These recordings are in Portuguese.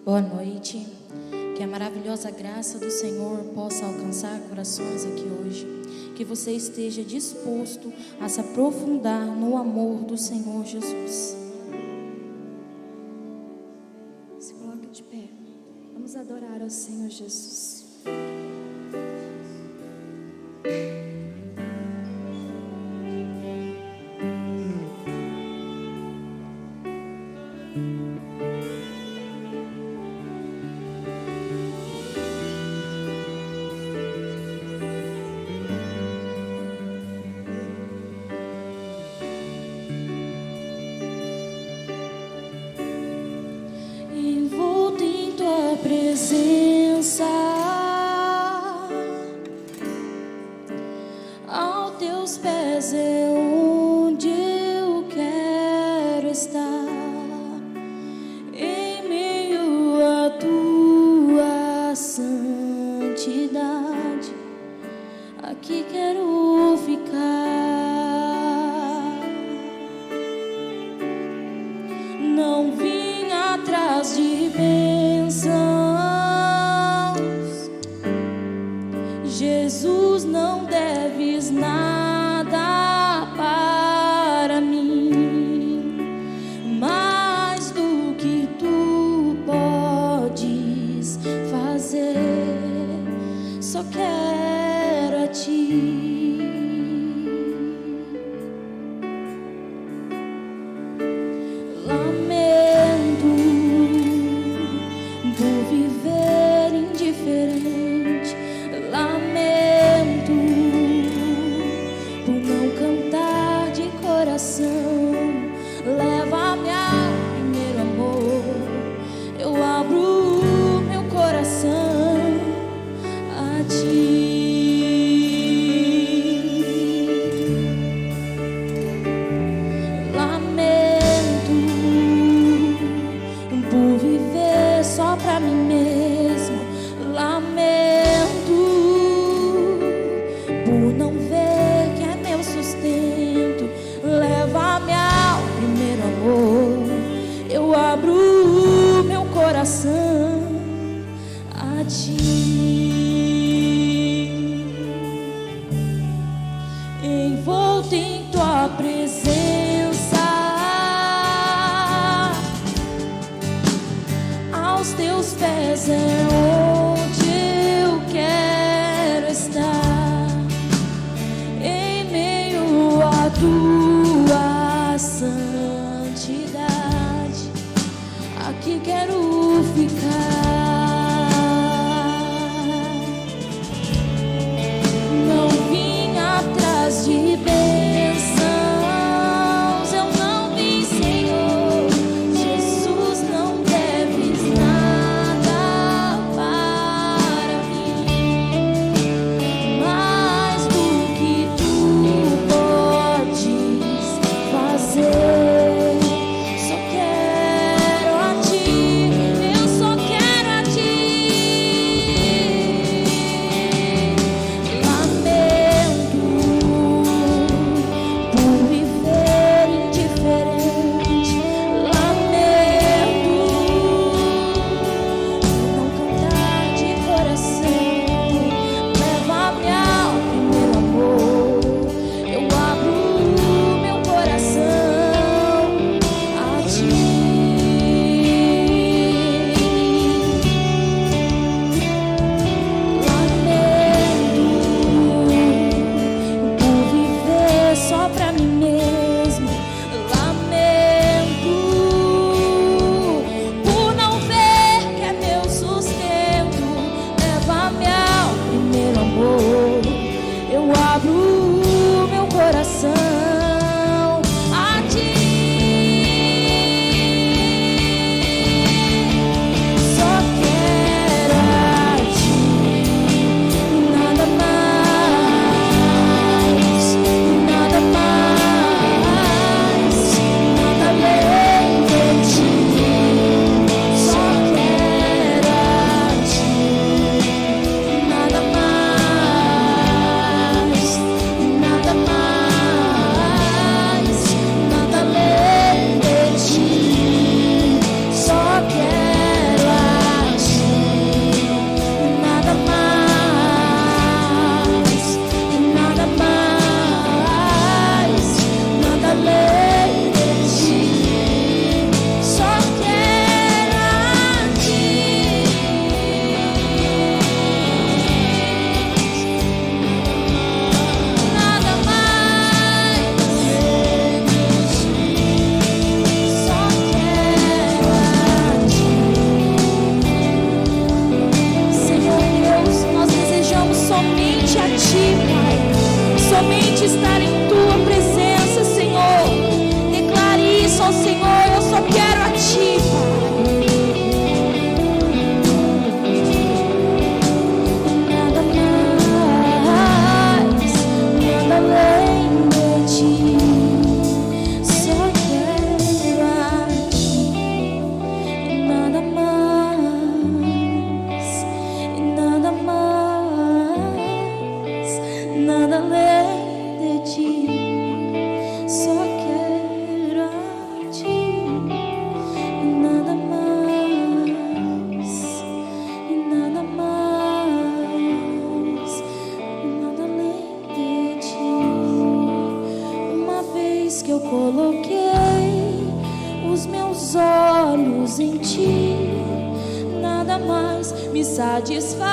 Boa noite. Que a maravilhosa graça do Senhor possa alcançar corações aqui hoje. Que você esteja disposto a se aprofundar no amor do Senhor Jesus. Se coloque de pé. Vamos adorar ao Senhor Jesus. Envolto em tua presença, aos teus pés é onde eu quero estar, em meio à tua santidade, aqui quero ficar. Não vim atrás de bênçãos, Jesus, não deves nada para mim, mais do que tu podes fazer, só quero a ti. Lamento por viver indiferente, lamento por não cantar de coração. Leva-me ao primeiro amor, eu abro meu coração a ti. Por viver só pra mim mesmo, lamento por não ver que é meu sustento. Leva-me ao primeiro amor, eu abro meu coração a ti. Envolto em tua presença, aos teus pés é onde eu quero estar, em meio à tua santidade, aqui quero ficar. Não vim atrás de bênçãos, eu não vim, Senhor, Jesus, não deves nada para mim, mais do que tu podes fazer, só quero a ti, eu só somente estar em tua presença, Senhor. Declare isso ao Senhor. Eu só quero a ti, Pai. Nada mais, nada além de ti. Só quero a ti. Nada mais, nada mais, nada além de ti. Só quero a ti. Nada mais, nada mais, nada além de ti. Uma vez que eu coloquei os meus olhos em ti, nada mais me satisfaz.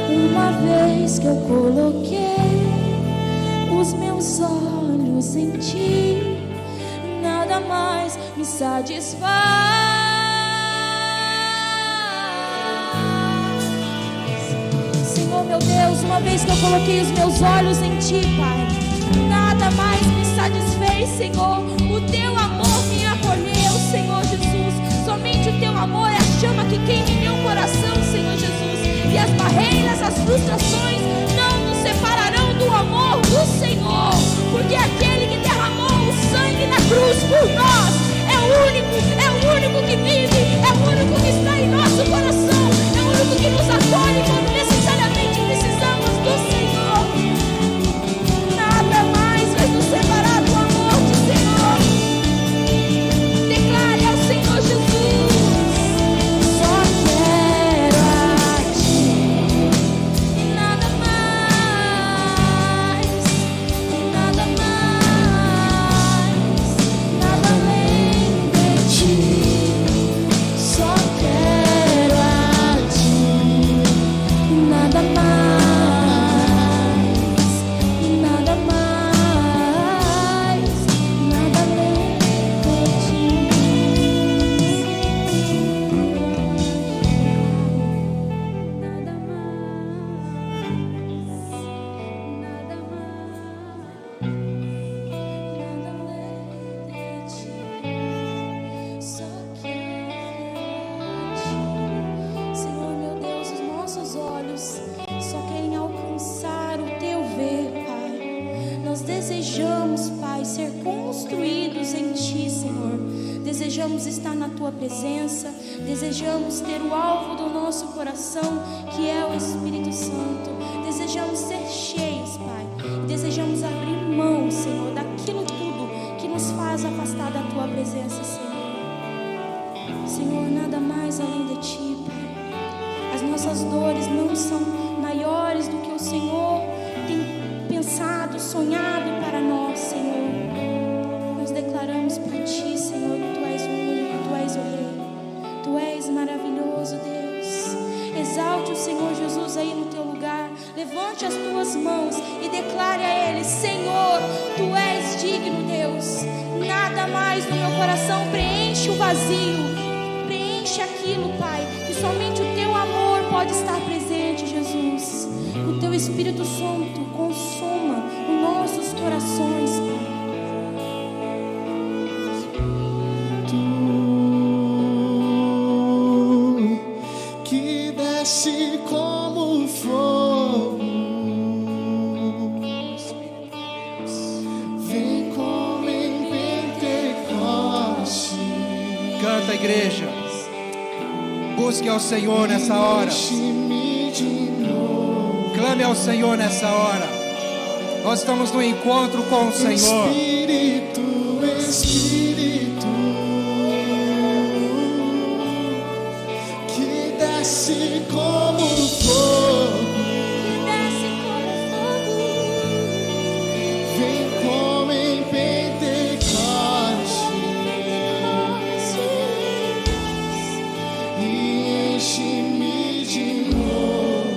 Uma vez que eu coloquei os meus olhos em ti, nada mais me satisfaz. Senhor meu Deus, uma vez que eu coloquei os meus olhos em ti, Pai, nada mais me satisfez, Senhor. O teu amor me acolheu, Senhor Jesus. Somente o teu amor é a chama que queima em meu coração, Senhor Jesus. E as barreiras, as frustrações não nos separarão do amor do Senhor, porque aquele que derramou o sangue na cruz por nós é o único que vive, é o único que está em nosso coração, é o único que nos acolhe quando necessariamente precisamos do Senhor. Nada mais vai nos separar do amor do Senhor. Declare ao Senhor Jesus: só quero a ti. Nada mais, nada mais, nada além de ti. Só quero a ti. Nada mais, nada mais, nada além de ti. Nada mais, nada além de ti. Só quero a ti. Senhor meu Deus, os nossos olhos só querem alcançar o teu ver, Pai. Nós desejamos, Pai, ser construídos em ti, Senhor. Desejamos estar na tua presença. Desejamos ter o alvo do nosso coração, que é o Espírito Santo. Desejamos ser cheios, Pai. Desejamos abrir mão, Senhor, daquilo tudo que nos faz afastar da tua presença, Senhor. Senhor, nada mais além de ti, Pai. As nossas dores não são maiores do que o Senhor tem pensado, sonhado para nós, Senhor. Nós declaramos para ti, Senhor, que tu és o único, tu és o Rei. Tu és maravilhoso, Deus. Exalte o Senhor Jesus aí no teu lugar. Levante as tuas mãos e declare a Ele: Senhor, tu és digno, Deus. Nada mais no meu coração preenche o vazio. Preenche aquilo, Pai, que somente o teu amor pode estar presente, Jesus. O teu Espírito Santo consuma os nossos corações, Pai. Que desce como fogo, vem como em Pentecoste. Canta, igreja. Busque ao Senhor nessa hora. Enche-me de novo. Clame ao Senhor nessa hora. Nós estamos no encontro com o Senhor. Espírito, Espírito, que desce como fogo, Desce como fogo. vem como em Pentecoste e enche-me de novo.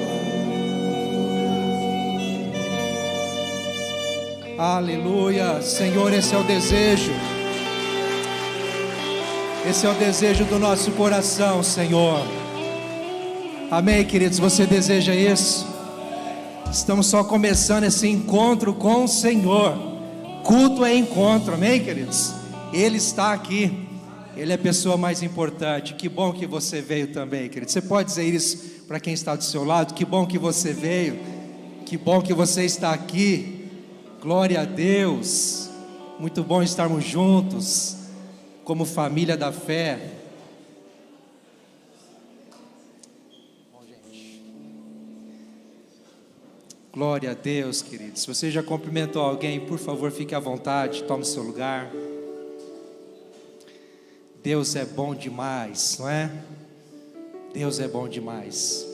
Aleluia. Senhor, esse é o desejo. Esse é o desejo do nosso coração, Senhor. Amém, queridos? Você deseja isso? Estamos só começando esse encontro com o Senhor. Culto é encontro, amém, queridos? Ele está aqui. Ele é a pessoa mais importante. Que bom que você veio também, querido. Você pode dizer isso para quem está do seu lado? Que bom que você veio. Que bom que você está aqui. Glória a Deus. Muito bom estarmos juntos como família da fé. Glória a Deus, queridos. Se você já cumprimentou alguém, por favor, fique à vontade, tome seu lugar. Deus é bom demais, não é? Deus é bom demais.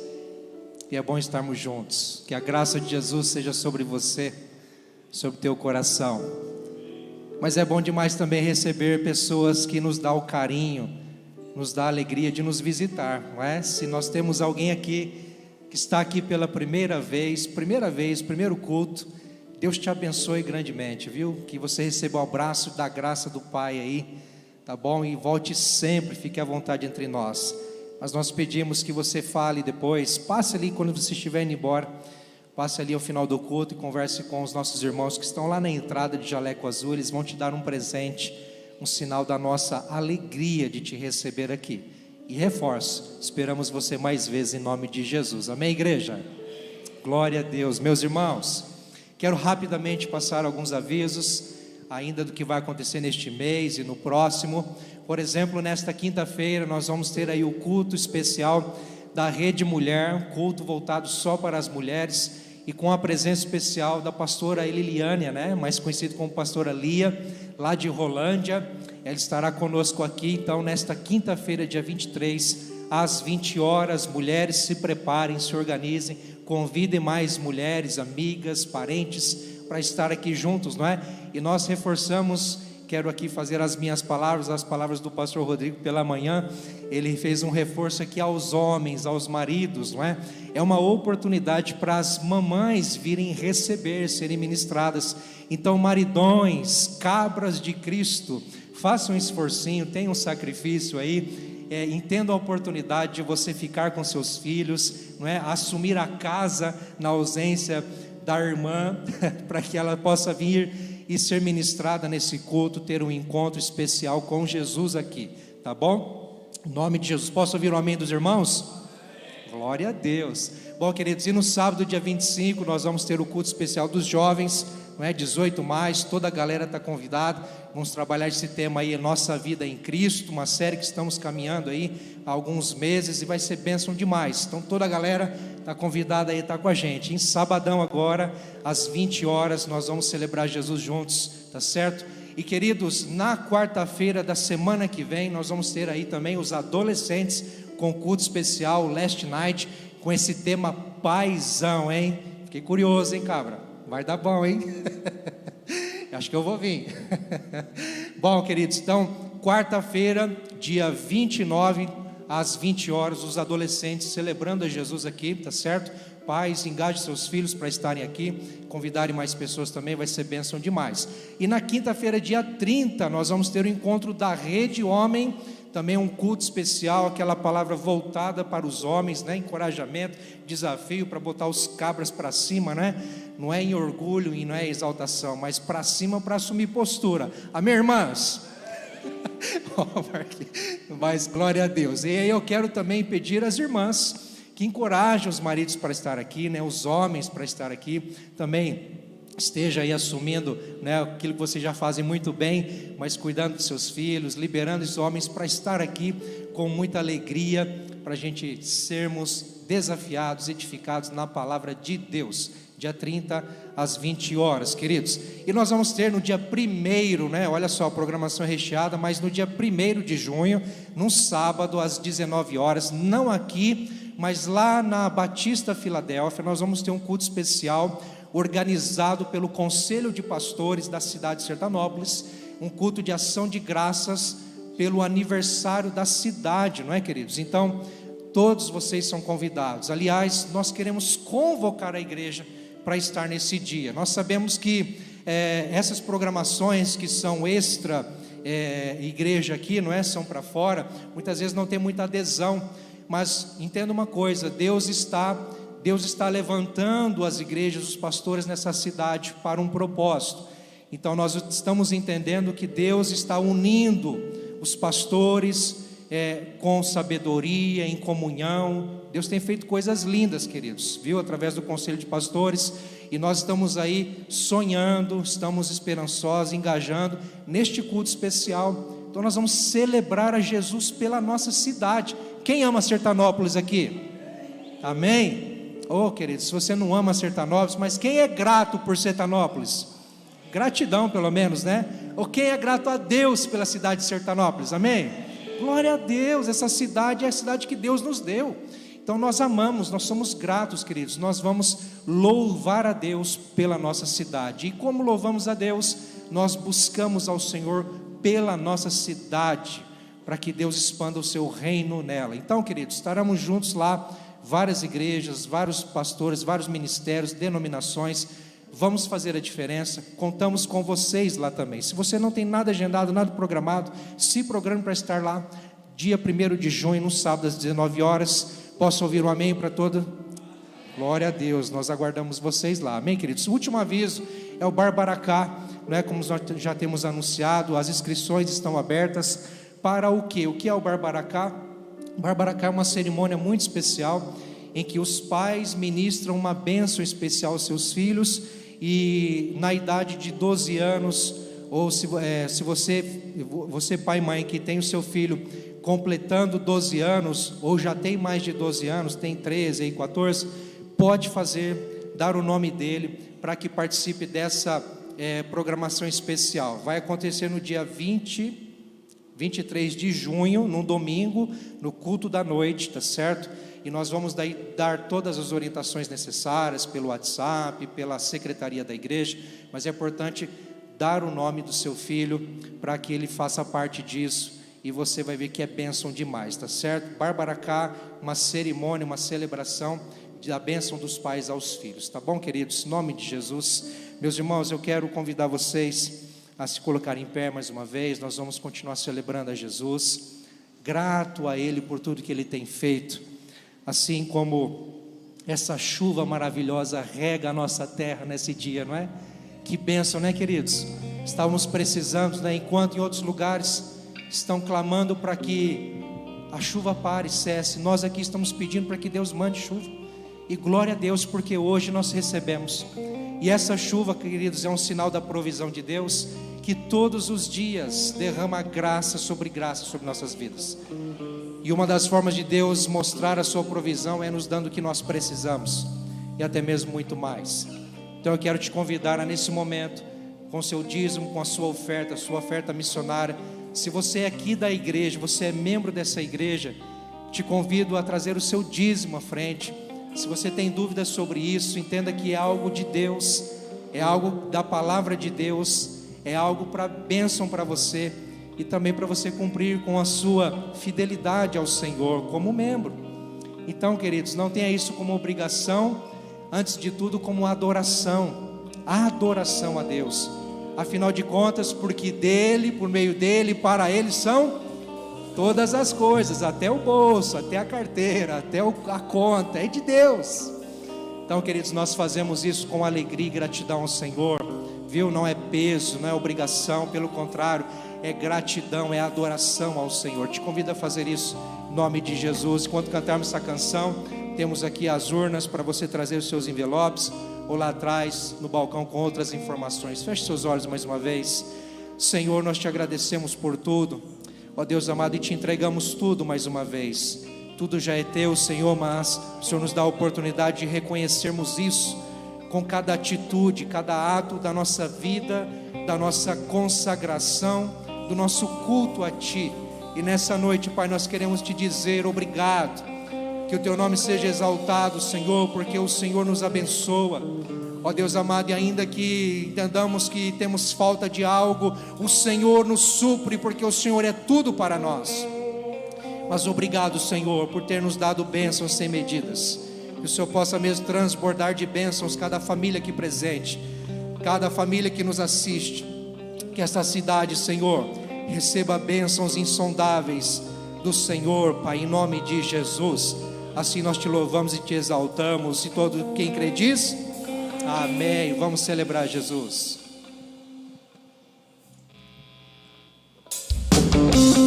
E é bom estarmos juntos. Que a graça de Jesus seja sobre você, sobre teu coração. Mas é bom demais também receber pessoas que nos dão o carinho, nos dá a alegria de nos visitar, não é? Se nós temos alguém aqui que está aqui pela primeira vez, primeiro culto, Deus te abençoe grandemente, viu? Que você receba o abraço da graça do Pai aí, tá bom? E volte sempre, fique à vontade entre nós. Mas nós pedimos que você fale depois, passe ali quando você estiver indo embora, passe ali ao final do culto e converse com os nossos irmãos que estão lá na entrada de Jaleco Azul. Eles vão te dar um presente, um sinal da nossa alegria de te receber aqui. E reforço, esperamos você mais vezes em nome de Jesus. Amém, igreja? Glória a Deus. Meus irmãos, quero rapidamente passar alguns avisos ainda do que vai acontecer neste mês e no próximo. Por exemplo, nesta quinta-feira nós vamos ter aí o culto especial da Rede Mulher, um culto voltado só para as mulheres e com a presença especial da pastora Eliliânia, né? Mais conhecida como pastora Lia, lá de Rolândia. Ela estará conosco aqui, então, nesta quinta-feira, dia 23, às 20 horas. Mulheres, se preparem, se organizem, convidem mais mulheres, amigas, parentes, para estar aqui juntos, não é? E nós reforçamos, quero aqui fazer as minhas palavras, as palavras do pastor Rodrigo pela manhã. Ele fez um reforço aqui aos homens, aos maridos, não é? É uma oportunidade para as mamães virem receber, serem ministradas. Então, maridões, cabras de Cristo, faça um esforcinho, tenha um sacrifício aí, entenda a oportunidade de você ficar com seus filhos, não é? Assumir a casa na ausência da irmã, para que ela possa vir e ser ministrada nesse culto, ter um encontro especial com Jesus aqui, tá bom? Em nome de Jesus, posso ouvir o amém dos irmãos? Glória a Deus. Bom, queridos, e no sábado, dia 25, nós vamos ter o culto especial dos jovens, não é? 18 mais, toda a galera está convidada. Vamos trabalhar esse tema aí, Nossa Vida em Cristo, uma série que estamos caminhando aí há alguns meses e vai ser bênção demais. Então toda a galera está convidada aí a estar com a gente. Em sabadão agora, às 20 horas, nós vamos celebrar Jesus juntos, tá certo? E queridos, na quarta-feira da semana que vem, nós vamos ter aí também os adolescentes com culto especial, Last Night, com esse tema paizão, hein? Fiquei curioso, hein, cabra? Vai dar bom, hein? Acho que eu vou vir. Bom, queridos, então, quarta-feira, dia 29, às 20 horas, os adolescentes celebrando a Jesus aqui, tá certo? Pais, engajem seus filhos para estarem aqui, convidarem mais pessoas também, vai ser bênção demais. E na quinta-feira, dia 30, nós vamos ter o encontro da Rede Homem, também um culto especial, aquela palavra voltada para os homens, né? Encorajamento, desafio para botar os cabras para cima, né? Não é em orgulho e não é em exaltação, mas para cima para assumir postura. Amém, irmãs? Mas glória a Deus. E aí eu quero também pedir às irmãs que encorajem os maridos para estar aqui, né? Os homens para estar aqui também. Esteja aí assumindo, né, aquilo que vocês já fazem muito bem, mas cuidando dos seus filhos, liberando os homens para estar aqui com muita alegria, para a gente sermos desafiados, edificados na palavra de Deus. Dia 30 às 20 horas, queridos. E nós vamos ter no dia 1º, né? Olha só, a programação é recheada, mas no dia 1º de junho, num sábado, às 19 horas, não aqui, mas lá na Batista Filadélfia, nós vamos ter um culto especial organizado pelo Conselho de Pastores da cidade de Sertanópolis, um culto de ação de graças pelo aniversário da cidade, não é, queridos? Então, todos vocês são convidados. Aliás, nós queremos convocar a igreja para estar nesse dia. Nós sabemos que essas programações que são extra igreja aqui, não é? São para fora, muitas vezes não tem muita adesão, mas entenda uma coisa: Deus está levantando as igrejas, os pastores nessa cidade para um propósito. Então nós estamos entendendo que Deus está unindo os pastores com sabedoria, em comunhão. Deus tem feito coisas lindas, queridos, viu? Através do conselho de pastores, e nós estamos aí sonhando, estamos esperançosos, engajando neste culto especial. Então nós vamos celebrar a Jesus pela nossa cidade. Quem ama Sertanópolis aqui? Amém? Oh, queridos, se você não ama Sertanópolis, mas quem é grato por Sertanópolis? Gratidão, pelo menos, né? Ou quem é grato a Deus pela cidade de Sertanópolis? Amém? Glória a Deus, essa cidade é a cidade que Deus nos deu. Então nós amamos, nós somos gratos, queridos. Nós vamos louvar a Deus pela nossa cidade. E como louvamos a Deus? Nós buscamos ao Senhor pela nossa cidade, para que Deus expanda o seu reino nela. Então, queridos, estaremos juntos lá, várias igrejas, vários pastores, vários ministérios, denominações. Vamos fazer a diferença. Contamos com vocês lá também. Se você não tem nada agendado, nada programado, se programe para estar lá dia 1º de junho, no sábado às 19 horas. Posso ouvir um amém para todo? Glória a Deus, nós aguardamos vocês lá. Amém, queridos? O último aviso é o Barbaracá, não é? Como nós já temos anunciado, as inscrições estão abertas para o quê? O que é o Barbaracá? O Barbaracá é uma cerimônia muito especial, em que os pais ministram uma bênção especial aos seus filhos, e na idade de 12 anos, ou se você pai e mãe que tem o seu filho completando 12 anos, ou já tem mais de 12 anos, tem 13 e 14, pode dar o nome dele, para que participe dessa programação especial. Vai acontecer no dia 23 de junho, num domingo, no culto da noite, tá certo? E nós vamos daí dar todas as orientações necessárias pelo WhatsApp, pela secretaria da igreja, mas é importante dar o nome do seu filho para que ele faça parte disso, e você vai ver que é bênção demais, tá certo? Barbaracá, uma cerimônia, uma celebração da bênção dos pais aos filhos, tá bom, queridos? Em nome de Jesus, meus irmãos, eu quero convidar vocês a se colocar em pé mais uma vez. Nós vamos continuar celebrando a Jesus, grato a Ele por tudo que Ele tem feito. Assim como essa chuva maravilhosa rega a nossa terra nesse dia, não é? Que bênção, né, queridos? Estávamos precisando, né? Enquanto em outros lugares estão clamando para que a chuva pare, cesse, nós aqui estamos pedindo para que Deus mande chuva. E glória a Deus, porque hoje nós recebemos. E essa chuva, queridos, é um sinal da provisão de Deus, que todos os dias derrama graça sobre nossas vidas. E uma das formas de Deus mostrar a sua provisão é nos dando o que nós precisamos, e até mesmo muito mais. Então eu quero te convidar a, nesse momento, com o seu dízimo, com a sua oferta missionária. Se você é aqui da igreja, você é membro dessa igreja, te convido a trazer o seu dízimo à frente. Se você tem dúvidas sobre isso, entenda que é algo de Deus, é algo da palavra de Deus, é algo para bênção para você, e também para você cumprir com a sua fidelidade ao Senhor como membro. Então, queridos, não tenha isso como obrigação, antes de tudo como adoração a Deus. Afinal de contas, porque dele, por meio dele, para ele são todas as coisas, até o bolso, até a carteira, até a conta, é de Deus. Então, queridos, nós fazemos isso com alegria e gratidão ao Senhor, viu? Não é peso, não é obrigação, pelo contrário, é gratidão, é adoração ao Senhor. Te convido a fazer isso em nome de Jesus. Enquanto cantarmos essa canção, temos aqui as urnas para você trazer os seus envelopes, ou lá atrás no balcão com outras informações. Feche seus olhos mais uma vez. Senhor, nós te agradecemos por tudo, ó Deus amado, e te entregamos tudo mais uma vez. Tudo já é teu, Senhor, mas o Senhor nos dá a oportunidade de reconhecermos isso com cada atitude, cada ato da nossa vida, da nossa consagração, do nosso culto a Ti. E nessa noite, Pai, nós queremos Te dizer obrigado, que o Teu nome seja exaltado, Senhor, porque o Senhor nos abençoa, ó Deus amado, e ainda que entendamos que temos falta de algo, o Senhor nos supre, porque o Senhor é tudo para nós. Mas obrigado, Senhor, por ter nos dado bênçãos sem medidas, que o Senhor possa mesmo transbordar de bênçãos cada família aqui presente, cada família que nos assiste. Que esta cidade, Senhor, receba bênçãos insondáveis do Senhor, Pai, em nome de Jesus. Assim nós te louvamos e te exaltamos. E todo quem crê diz amém. Vamos celebrar Jesus. Jesus, és o meu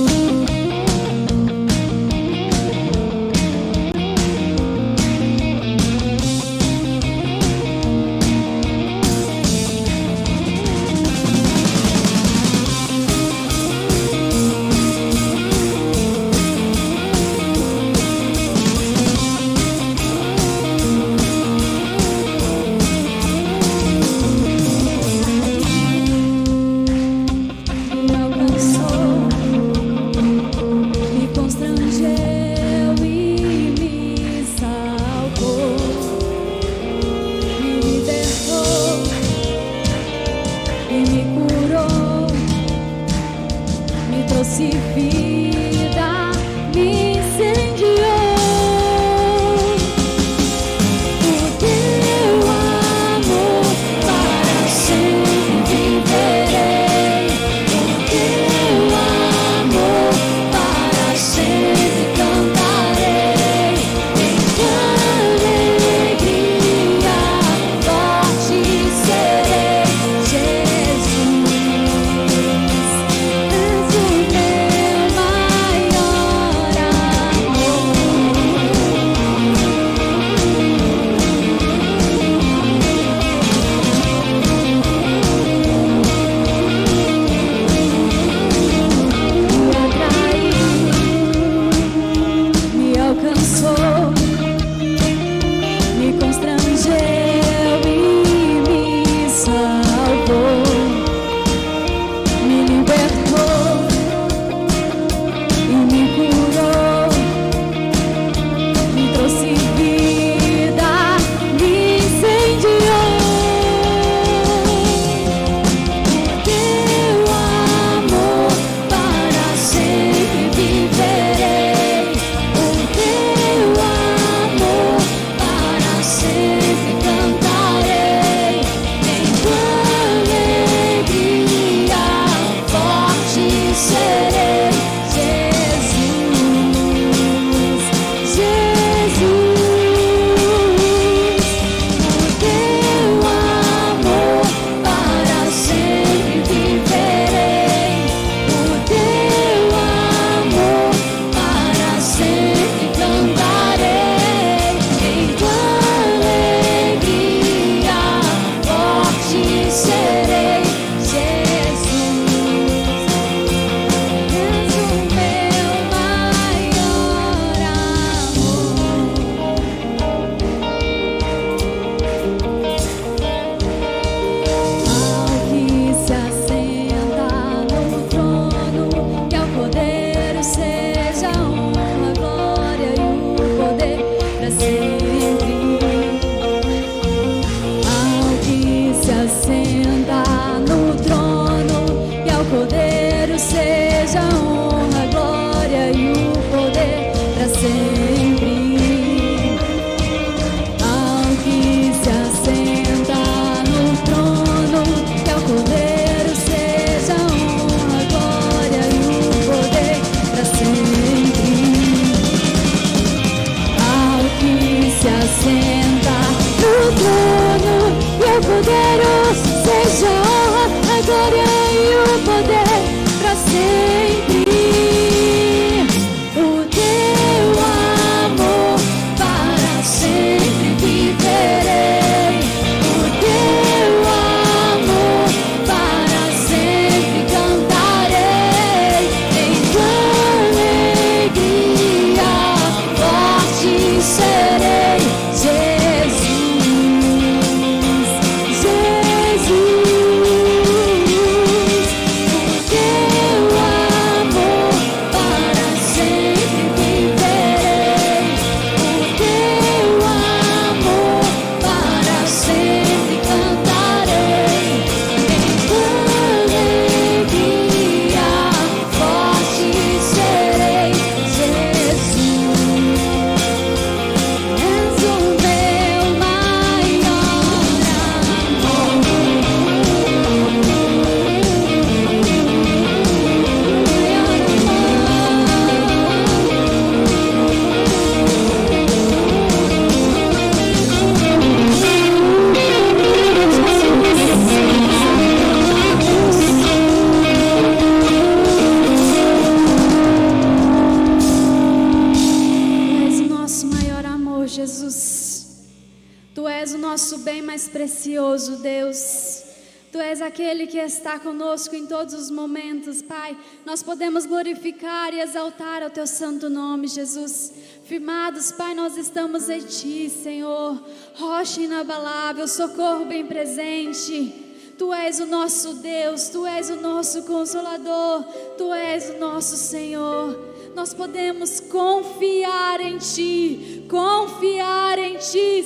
bem mais precioso, Deus. Tu és aquele que está conosco em todos os momentos, Pai. Nós podemos glorificar e exaltar o Teu santo nome, Jesus. Firmados, Pai, nós estamos em Ti, Senhor. Rocha inabalável, socorro bem presente. Tu és o nosso Deus, Tu és o nosso Consolador, Tu és o nosso Senhor. Nós podemos confiar em Ti,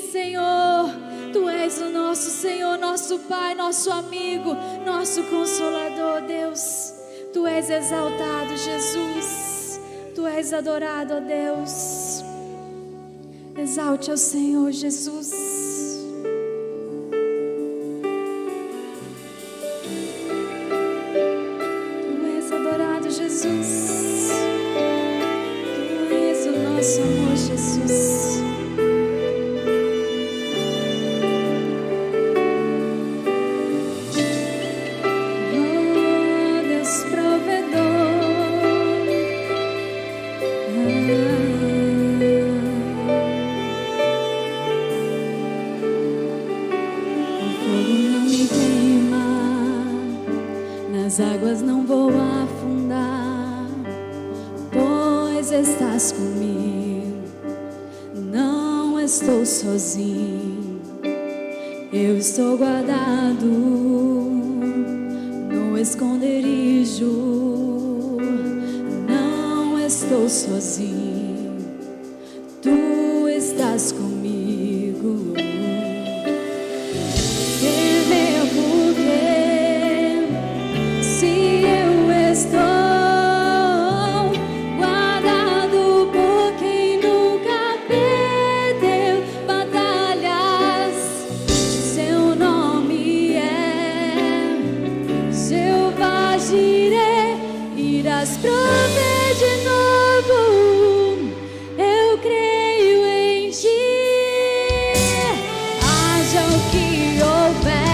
Senhor. Tu és o nosso Senhor, nosso Pai, nosso amigo, nosso Consolador, Deus. Tu és exaltado, Jesus. Tu és adorado, ó Deus. Exalte ao Senhor, Jesus. Tu és adorado, Jesus. Tu és o nosso amor, Jesus. As águas não vou afundar, pois estás comigo. Não estou sozinho, eu estou guardado no esconderijo. Não estou sozinho, tu estás comigo. Temeu por quê? Estou guardado por quem nunca perdeu batalhas. Seu nome é Jeová Jireh. Irás prover de novo. Eu creio em Ti. Haja o que houver.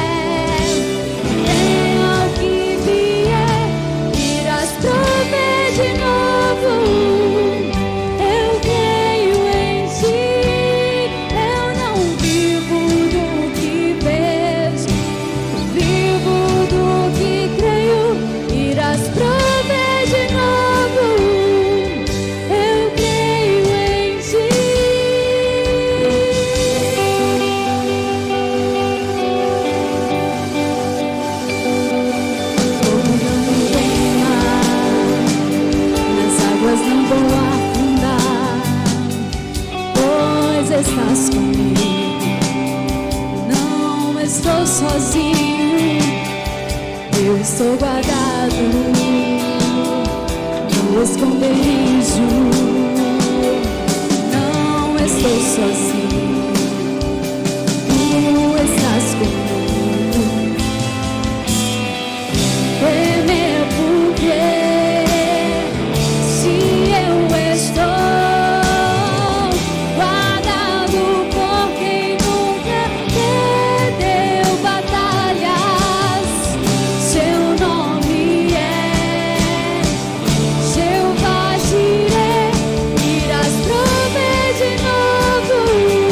Estás comigo, não estou sozinho, eu estou guardado no esconderijo. Não estou sozinho, tu estás comigo. Temer por quê? Se eu estou Jeová Jireh, irás prover de novo.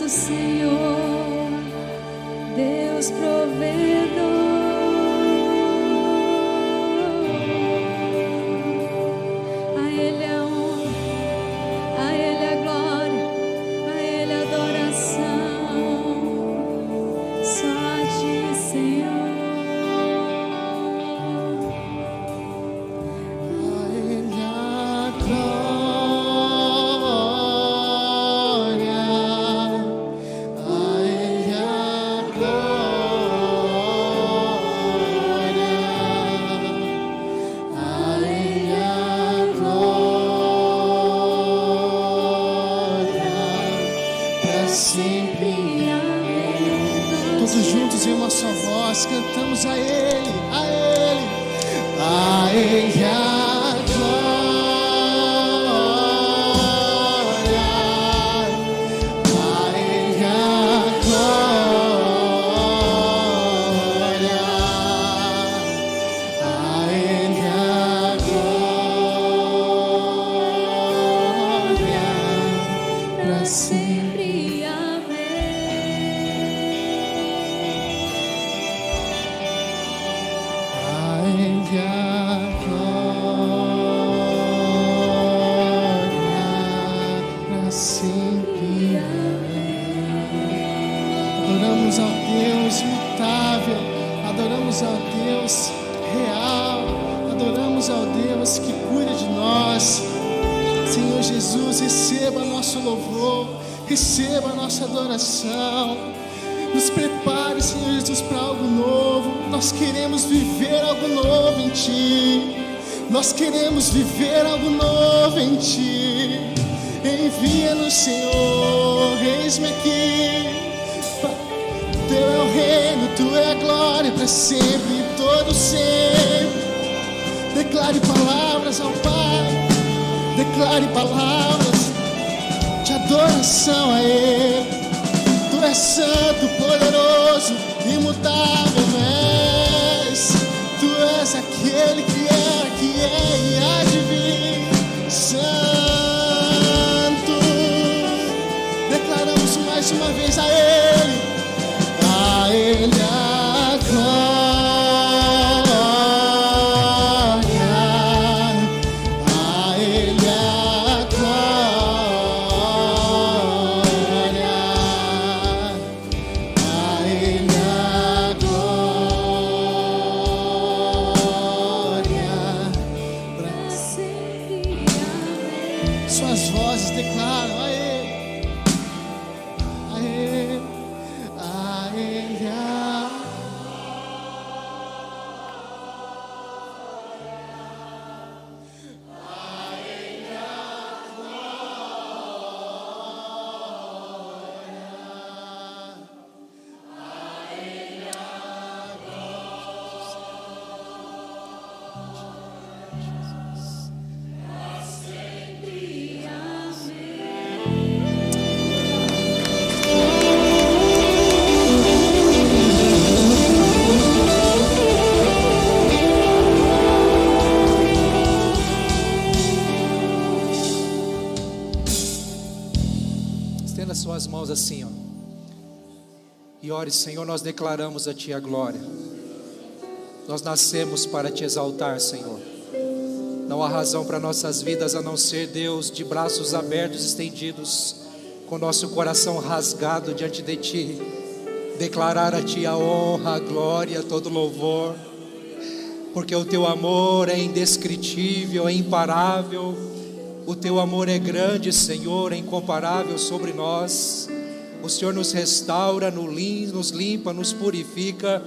Senhor, Deus provedor. A Ele a honra, a Ele a glória, a Ele a adoração. Só a Ti, Senhor. A Ele a glória, a Ele a glória, a Ele a glória, para sempre. Todos juntos em uma só voz cantamos a Ele, a Ele, a Ele a glória, a Ele a glória, a Ele a glória, para sempre. Sempre amém. A Ele a glória, para sempre. Adoramos ao Deus imutável, adoramos ao Deus real, adoramos ao Deus que cuida de nós. Senhor Jesus, receba nosso louvor, receba nossa adoração. Nos prepare, Senhor Jesus, para algo novo. Nós queremos viver algo novo em Ti. Nós queremos viver algo novo em Ti. Envia-nos, Senhor, eis-me aqui. Teu é o reino, Tu é a glória para sempre e todo sempre. Declare palavras ao Pai, declare palavras de adoração a Ele. Tu és santo, poderoso, imutável és. Tu és aquele que é e há de vir. Santo. Declaramos mais uma vez a Ele a glória, a Ele a glória, a Ele a glória, para Sempre amém. suas vozes declaram a Ele, a Ele, a Ele a Sempre amém. Estenda suas mãos assim, ó. E ore, Senhor, nós declaramos a Ti a glória. Nós nascemos para Te exaltar, Senhor. Não há razão para nossas vidas a não ser, Deus, de braços abertos, estendidos, com nosso coração rasgado diante de Ti, declarar a Ti a honra, a glória, todo louvor, porque o Teu amor é indescritível, é imparável. O Teu amor é grande, Senhor, é incomparável sobre nós. O Senhor nos restaura, nos limpa, nos purifica.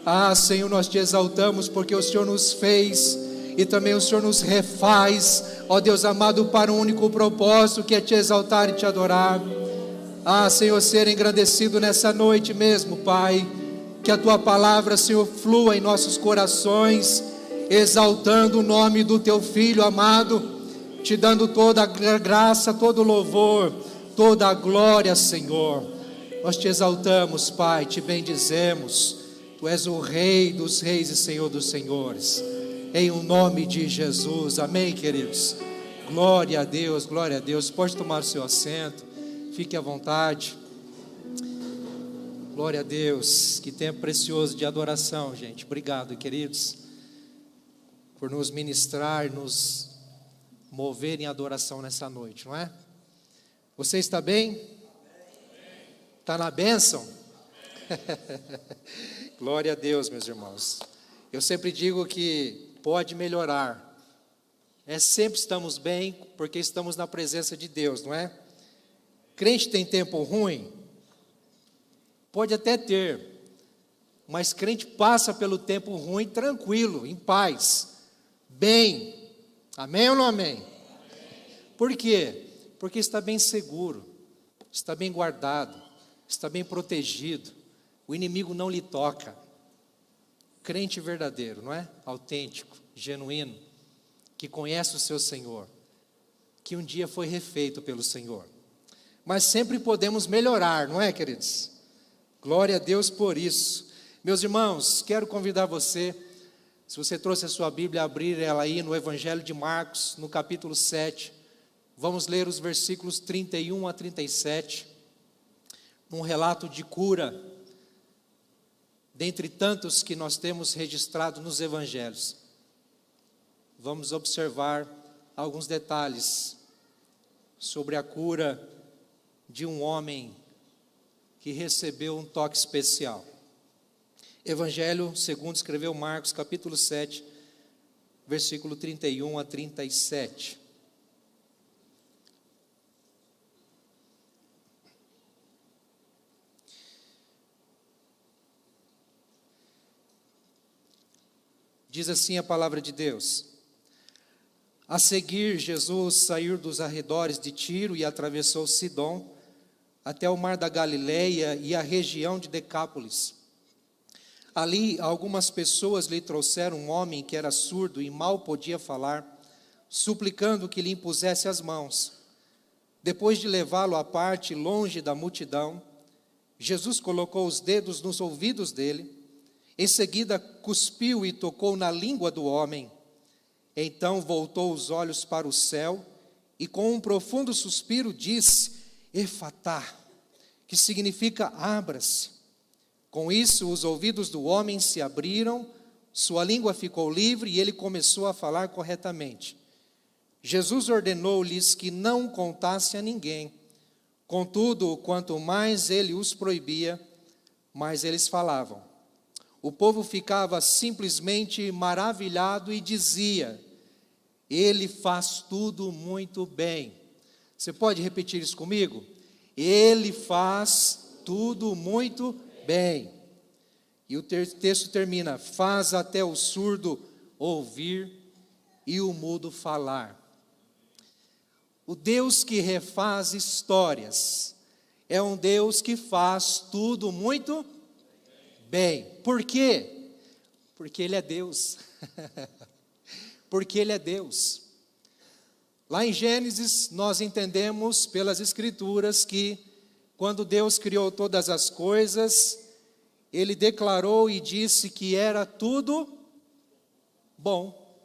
Ah, Senhor, nós Te exaltamos porque o Senhor nos fez e também o Senhor nos refaz, ó Deus amado, para um único propósito, que é Te exaltar e Te adorar. Ah, Senhor, ser engrandecido nessa noite mesmo, Pai. Que a Tua palavra, Senhor, flua em nossos corações, exaltando o nome do Teu Filho amado, Te dando toda a graça, todo o louvor, toda a glória, Senhor. Nós Te exaltamos, Pai, Te bendizemos. Tu és o Rei dos reis e Senhor dos senhores. Em o nome de Jesus, amém, queridos? Glória a Deus, glória a Deus. Pode tomar o seu assento, fique à vontade. Glória a Deus, que tempo precioso de adoração, gente. Obrigado, queridos, por nos ministrar, nos mover em adoração nessa noite, não é? Você está bem? Está na bênção? Glória a Deus, meus irmãos. Eu sempre digo que pode melhorar. Sempre estamos bem porque estamos na presença de Deus, não é? Crente tem tempo ruim? Pode até ter, mas crente passa pelo tempo ruim tranquilo, em paz, bem. Amém ou não amém? Por quê? Porque está bem seguro, está bem guardado, está bem protegido. O inimigo não lhe toca. Crente verdadeiro, não é? Autêntico, genuíno, que conhece o seu Senhor, que um dia foi refeito pelo Senhor. Mas sempre podemos melhorar, não é, queridos? Glória a Deus por isso. Meus irmãos, quero convidar você, se você trouxe a sua Bíblia, a abrir ela aí no Evangelho de Marcos, no capítulo 7. Vamos ler os versículos 31 a 37, um relato de cura, dentre tantos que nós temos registrado nos Evangelhos. Vamos observar alguns detalhes sobre a cura de um homem que recebeu um toque especial. Evangelho segundo escreveu Marcos, capítulo 7, versículo 31 a 37. Diz assim a palavra de Deus: A seguir, Jesus saiu dos arredores de Tiro e atravessou Sidom, até o mar da Galileia e a região de Decápolis. Ali, algumas pessoas lhe trouxeram um homem que era surdo e mal podia falar, suplicando que lhe impusesse as mãos. Depois de levá-lo à parte, longe da multidão, Jesus colocou os dedos nos ouvidos dele, em seguida cuspiu e tocou na língua do homem. Então voltou os olhos para o céu e com um profundo suspiro disse: Efatá, que significa abra-se. Com isso, os ouvidos do homem se abriram, sua língua ficou livre e ele começou a falar corretamente. Jesus ordenou-lhes que não contasse a ninguém. Contudo, quanto mais ele os proibia, mais eles falavam. O povo ficava simplesmente maravilhado e dizia: Ele faz tudo muito bem. Você pode repetir isso comigo? Ele faz tudo muito bem. E o texto termina: faz até o surdo ouvir e o mudo falar. O Deus que refaz histórias é um Deus que faz tudo muito bem. Por quê? Porque Ele é Deus. Porque Ele é Deus. Lá em Gênesis, nós entendemos pelas Escrituras que, quando Deus criou todas as coisas, Ele declarou e disse que era tudo bom.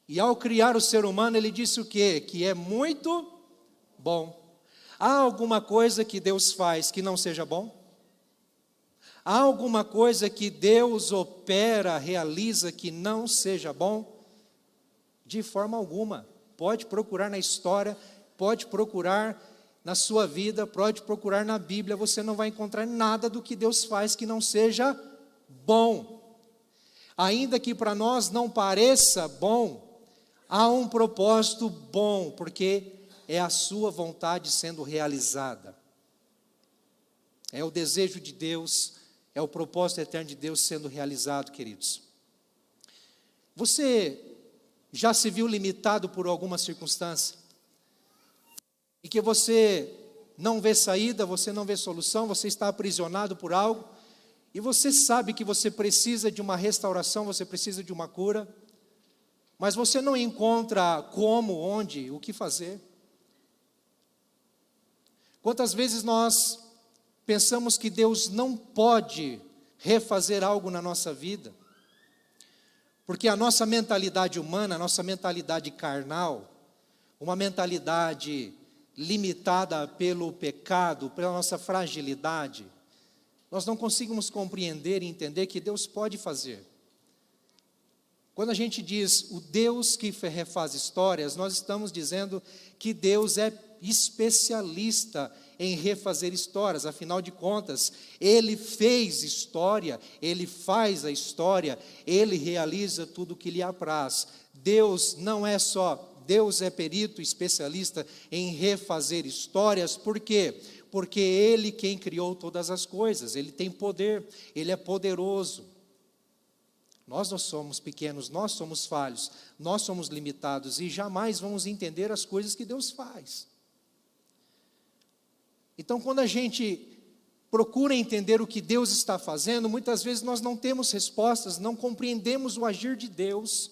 E ao criar o ser humano, Ele disse o quê? Que é muito bom. Há alguma coisa que Deus faz que não seja bom? Há alguma coisa que Deus opera, realiza que não seja bom? De forma alguma. Pode procurar na história, pode procurar na sua vida, pode procurar na Bíblia, você não vai encontrar nada do que Deus faz que não seja bom. Ainda que para nós não pareça bom, há um propósito bom, porque é a sua vontade sendo realizada. É o desejo de Deus, é o propósito eterno de Deus sendo realizado, queridos. Você já se viu limitado por alguma circunstância? E que você não vê saída, você não vê solução, você está aprisionado por algo, e você sabe que você precisa de uma restauração, você precisa de uma cura, mas você não encontra como, onde, o que fazer. Quantas vezes nós pensamos que Deus não pode refazer algo na nossa vida, porque a nossa mentalidade humana, a nossa mentalidade carnal, uma mentalidade limitada pelo pecado, pela nossa fragilidade, nós não conseguimos compreender e entender que Deus pode fazer. Quando a gente diz o Deus que refaz histórias, nós estamos dizendo que Deus é especialista em refazer histórias. Afinal de contas, Ele fez história, Ele faz a história, Ele realiza tudo o que lhe apraz. Deus não é só, Deus é perito, especialista em refazer histórias. Por quê? Porque Ele quem criou todas as coisas, Ele tem poder, Ele é poderoso. Nós não somos pequenos, nós somos falhos, nós somos limitados e jamais vamos entender as coisas que Deus faz. Então, quando a gente procura entender o que Deus está fazendo, muitas vezes nós não temos respostas, não compreendemos o agir de Deus.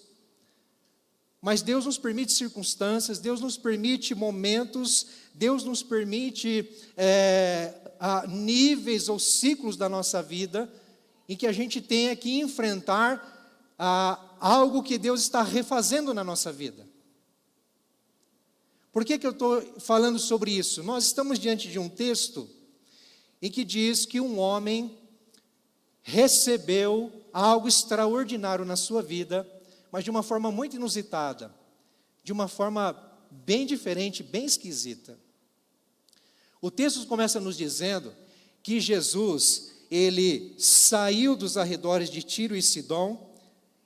Mas Deus nos permite circunstâncias, Deus nos permite momentos, Deus nos permite níveis ou ciclos da nossa vida, em que a gente tenha que enfrentar algo que Deus está refazendo na nossa vida. Por que eu estou falando sobre isso? Nós estamos diante de um texto em que diz que um homem recebeu algo extraordinário na sua vida, mas de uma forma muito inusitada, de uma forma bem diferente, bem esquisita. O texto começa nos dizendo que Jesus, ele saiu dos arredores de Tiro e Sidom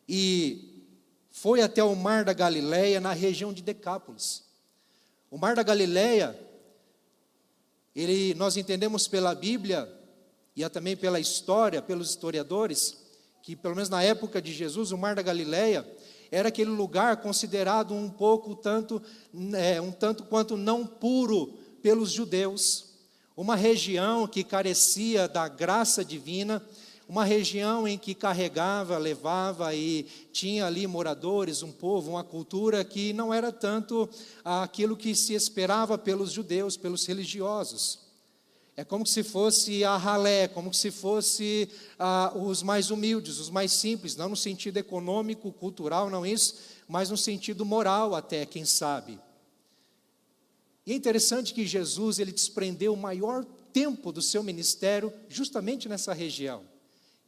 e foi até o mar da Galileia, na região de Decápolis. O mar da Galileia, nós entendemos pela Bíblia e também pela história, pelos historiadores, que pelo menos na época de Jesus, o mar da Galileia era aquele lugar considerado um tanto quanto não puro pelos judeus. Uma região que carecia da graça divina, uma região em que carregava, levava e tinha ali moradores, um povo, uma cultura que não era tanto aquilo que se esperava pelos judeus, pelos religiosos. É como se fosse a ralé, como se fosse os mais humildes, os mais simples, não no sentido econômico, cultural, não isso, mas no sentido moral até, quem sabe. E é interessante que Jesus, ele desprendeu o maior tempo do seu ministério justamente nessa região.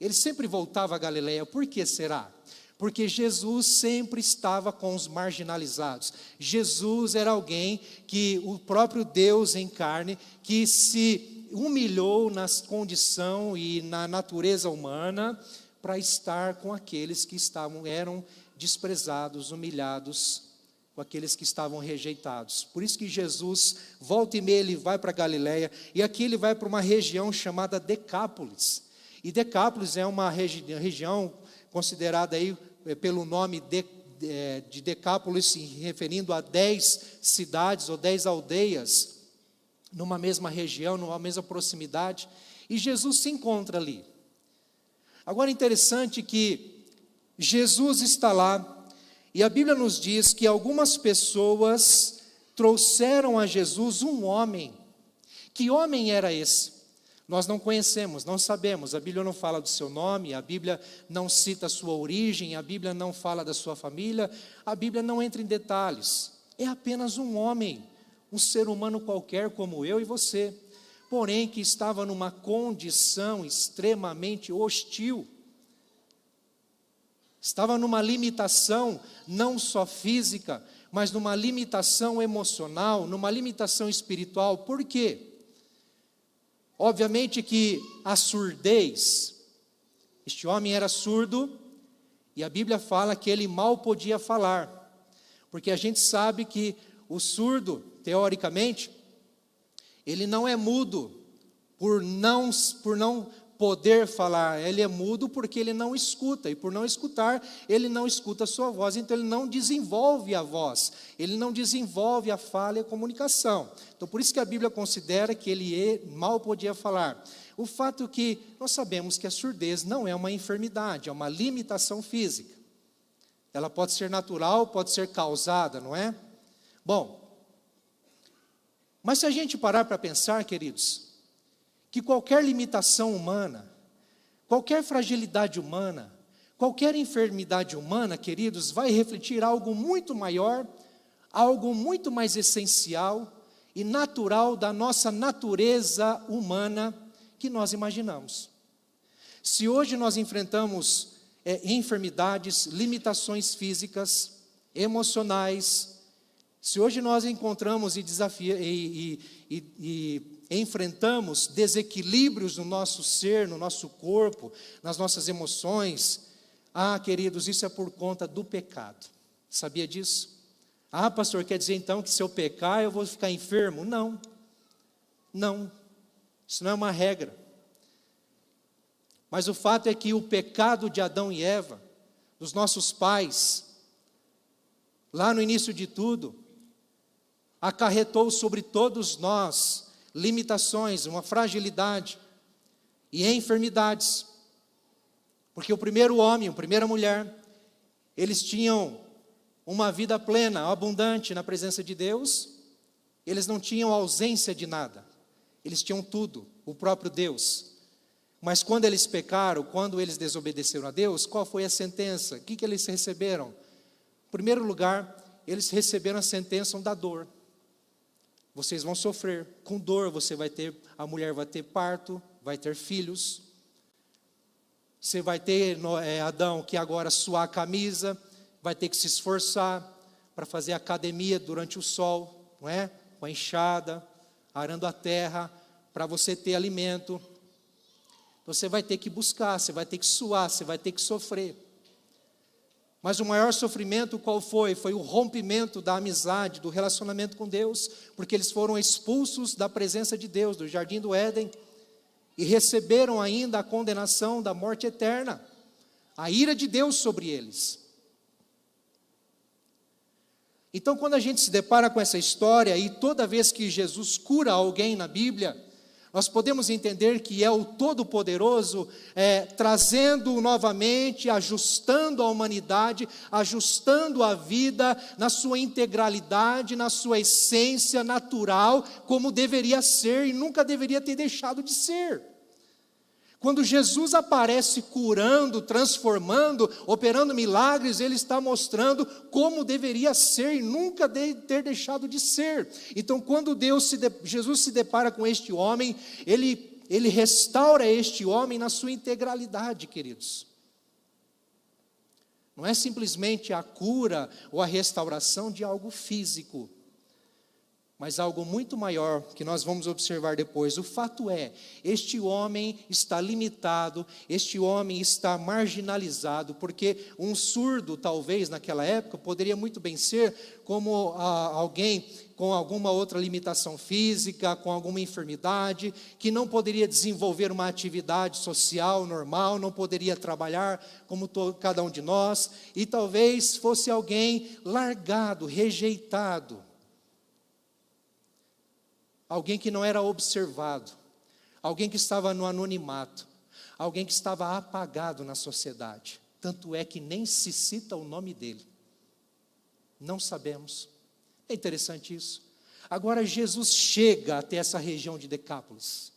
Ele sempre voltava a Galileia. Por que será? Porque Jesus sempre estava com os marginalizados. Jesus era alguém que o próprio Deus em carne, que se humilhou na condição e na natureza humana para estar com aqueles que eram desprezados, humilhados, com aqueles que estavam rejeitados. Por isso que Jesus, volta e meia, ele vai para Galileia, e aqui ele vai para uma região chamada Decápolis. E Decápolis é uma região considerada aí pelo nome de Decápolis, se referindo a 10 cidades ou 10 aldeias, numa mesma região, numa mesma proximidade, e Jesus se encontra ali. Agora é interessante que Jesus está lá, e a Bíblia nos diz que algumas pessoas trouxeram a Jesus um homem. Que homem era esse? Nós não conhecemos, não sabemos. A Bíblia não fala do seu nome, a Bíblia não cita a sua origem, a Bíblia não fala da sua família, a Bíblia não entra em detalhes. É apenas um homem, um ser humano qualquer como eu e você, porém que estava numa condição extremamente hostil. Estava numa limitação não só física, mas numa limitação emocional, numa limitação espiritual. Por quê? Obviamente que a surdez, este homem era surdo, e a Bíblia fala que ele mal podia falar, porque a gente sabe que o surdo, teoricamente, ele não é mudo por não poder falar, ele é mudo porque ele não escuta, e por não escutar, ele não escuta a sua voz, então ele não desenvolve a voz, ele não desenvolve a fala e a comunicação. Então por isso que a Bíblia considera que ele mal podia falar. O fato é que nós sabemos que a surdez não é uma enfermidade, é uma limitação física. Ela pode ser natural, pode ser causada, não é? Bom, mas se a gente parar para pensar, queridos, que qualquer limitação humana, qualquer fragilidade humana, qualquer enfermidade humana, queridos, vai refletir algo muito maior, algo muito mais essencial e natural da nossa natureza humana que nós imaginamos. Se hoje nós enfrentamos enfermidades, limitações físicas, emocionais, se hoje nós encontramos e enfrentamos desequilíbrios no nosso ser, no nosso corpo, nas nossas emoções, queridos, isso é por conta do pecado. Sabia disso? Pastor, quer dizer então que se eu pecar eu vou ficar enfermo? Não, isso não é uma regra. Mas o fato é que o pecado de Adão e Eva, dos nossos pais, lá no início de tudo, acarretou sobre todos nós limitações, uma fragilidade e enfermidades. Porque o primeiro homem, a primeira mulher, eles tinham uma vida plena, abundante na presença de Deus, eles não tinham ausência de nada, eles tinham tudo, o próprio Deus. Mas quando eles pecaram, quando eles desobedeceram a Deus, qual foi a sentença? O que eles receberam? Em primeiro lugar, eles receberam a sentença da dor. Vocês vão sofrer, com dor a mulher vai ter parto, vai ter filhos. Você vai ter, Adão, que agora suar a camisa, vai ter que se esforçar para fazer academia durante o sol, não é? Com a enxada, arando a terra, para você ter alimento. Você vai ter que buscar, você vai ter que suar, você vai ter que sofrer. Mas o maior sofrimento qual foi? Foi o rompimento da amizade, do relacionamento com Deus, porque eles foram expulsos da presença de Deus, do jardim do Éden, e receberam ainda a condenação da morte eterna, a ira de Deus sobre eles. Então, quando a gente se depara com essa história, e toda vez que Jesus cura alguém na Bíblia, nós podemos entender que é o Todo-Poderoso trazendo novamente, ajustando a humanidade, ajustando a vida na sua integralidade, na sua essência natural, como deveria ser e nunca deveria ter deixado de ser. Quando Jesus aparece curando, transformando, operando milagres, Ele está mostrando como deveria ser e nunca ter deixado de ser. Então, quando Jesus se depara com este homem, Ele restaura este homem na sua integralidade, queridos. Não é simplesmente a cura ou a restauração de algo físico, mas algo muito maior que nós vamos observar depois. O fato é, este homem está limitado, este homem está marginalizado, porque um surdo, talvez, naquela época, poderia muito bem ser como alguém com alguma outra limitação física, com alguma enfermidade, que não poderia desenvolver uma atividade social normal, não poderia trabalhar como cada um de nós, e talvez fosse alguém largado, rejeitado, alguém que não era observado, alguém que estava no anonimato, alguém que estava apagado na sociedade. Tanto é que nem se cita o nome dele. Não sabemos. É interessante isso. Agora Jesus chega até essa região de Decápolis.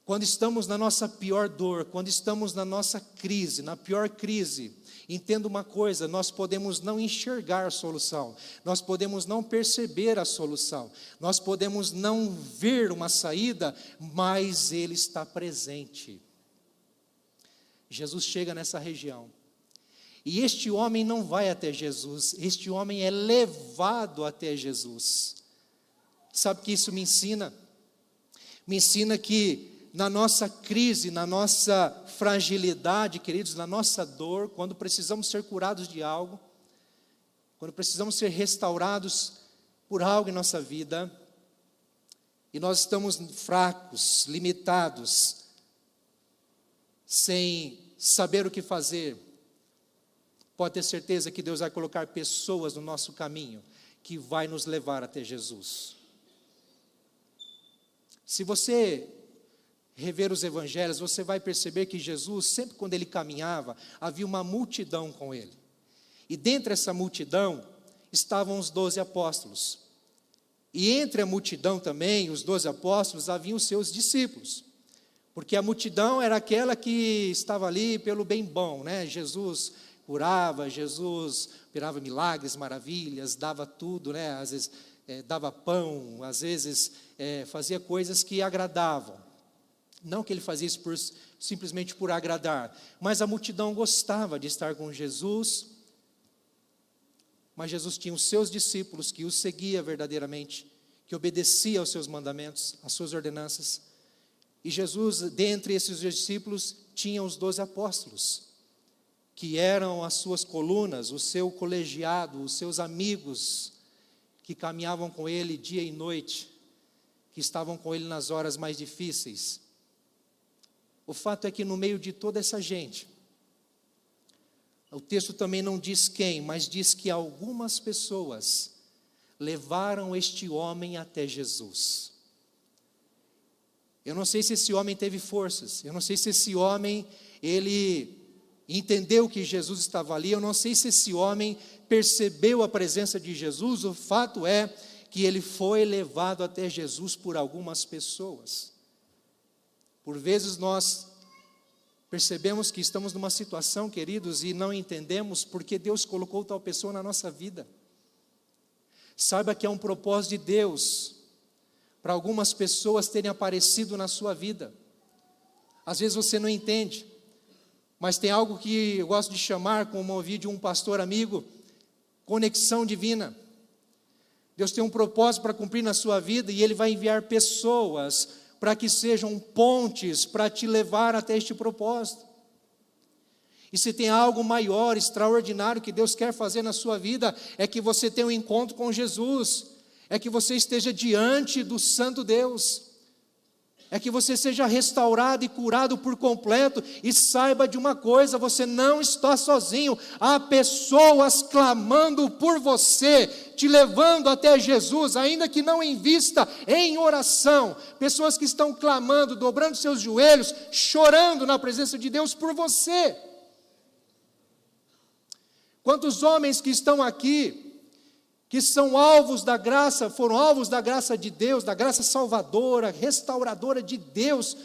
Quando estamos na nossa pior dor, quando estamos na nossa crise, na pior crise, entenda uma coisa, nós podemos não enxergar a solução, nós podemos não perceber a solução, nós podemos não ver uma saída, mas Ele está presente. Jesus chega nessa região, e este homem não vai até Jesus, este homem é levado até Jesus. Sabe o que isso me ensina? Me ensina que na nossa crise, na nossa fragilidade, queridos, na nossa dor, quando precisamos ser curados de algo, quando precisamos ser restaurados por algo em nossa vida, e nós estamos fracos, limitados, sem saber o que fazer, pode ter certeza que Deus vai colocar pessoas no nosso caminho, que vai nos levar até Jesus. Se você rever os evangelhos, você vai perceber que Jesus, sempre quando ele caminhava, havia uma multidão com ele. E dentre essa multidão, estavam os 12 apóstolos. E entre a multidão também, os 12 apóstolos, haviam os seus discípulos. Porque a multidão era aquela que estava ali pelo bem bom, né? Jesus curava, Jesus operava milagres, maravilhas, dava tudo, né? Às vezes dava pão, às vezes fazia coisas que agradavam. Não que ele fazia isso simplesmente por agradar, mas a multidão gostava de estar com Jesus. Mas Jesus tinha os seus discípulos que os seguia verdadeiramente, que obedecia aos seus mandamentos, às suas ordenanças. E Jesus, dentre esses discípulos, tinha os 12 apóstolos, que eram as suas colunas, o seu colegiado, os seus amigos, que caminhavam com ele dia e noite, que estavam com ele nas horas mais difíceis. O fato é que no meio de toda essa gente, o texto também não diz quem, mas diz que algumas pessoas levaram este homem até Jesus. Eu não sei se esse homem teve forças, eu não sei se esse homem, ele entendeu que Jesus estava ali, eu não sei se esse homem percebeu a presença de Jesus. O fato é que ele foi levado até Jesus por algumas pessoas. Por vezes nós percebemos que estamos numa situação, queridos, e não entendemos porque Deus colocou tal pessoa na nossa vida. Saiba que é um propósito de Deus para algumas pessoas terem aparecido na sua vida. Às vezes você não entende, mas tem algo que eu gosto de chamar, como ouvi de um pastor amigo, conexão divina. Deus tem um propósito para cumprir na sua vida e Ele vai enviar pessoas para que sejam pontes para te levar até este propósito. E se tem algo maior, extraordinário que Deus quer fazer na sua vida, é que você tenha um encontro com Jesus, é que você esteja diante do Santo Deus, é que você seja restaurado e curado por completo. E saiba de uma coisa, você não está sozinho, há pessoas clamando por você, te levando até Jesus, ainda que não invista em oração, pessoas que estão clamando, dobrando seus joelhos, chorando na presença de Deus por você. Quantos homens que estão aqui, que são alvos da graça, foram alvos da graça de Deus, da graça salvadora, restauradora de Deus,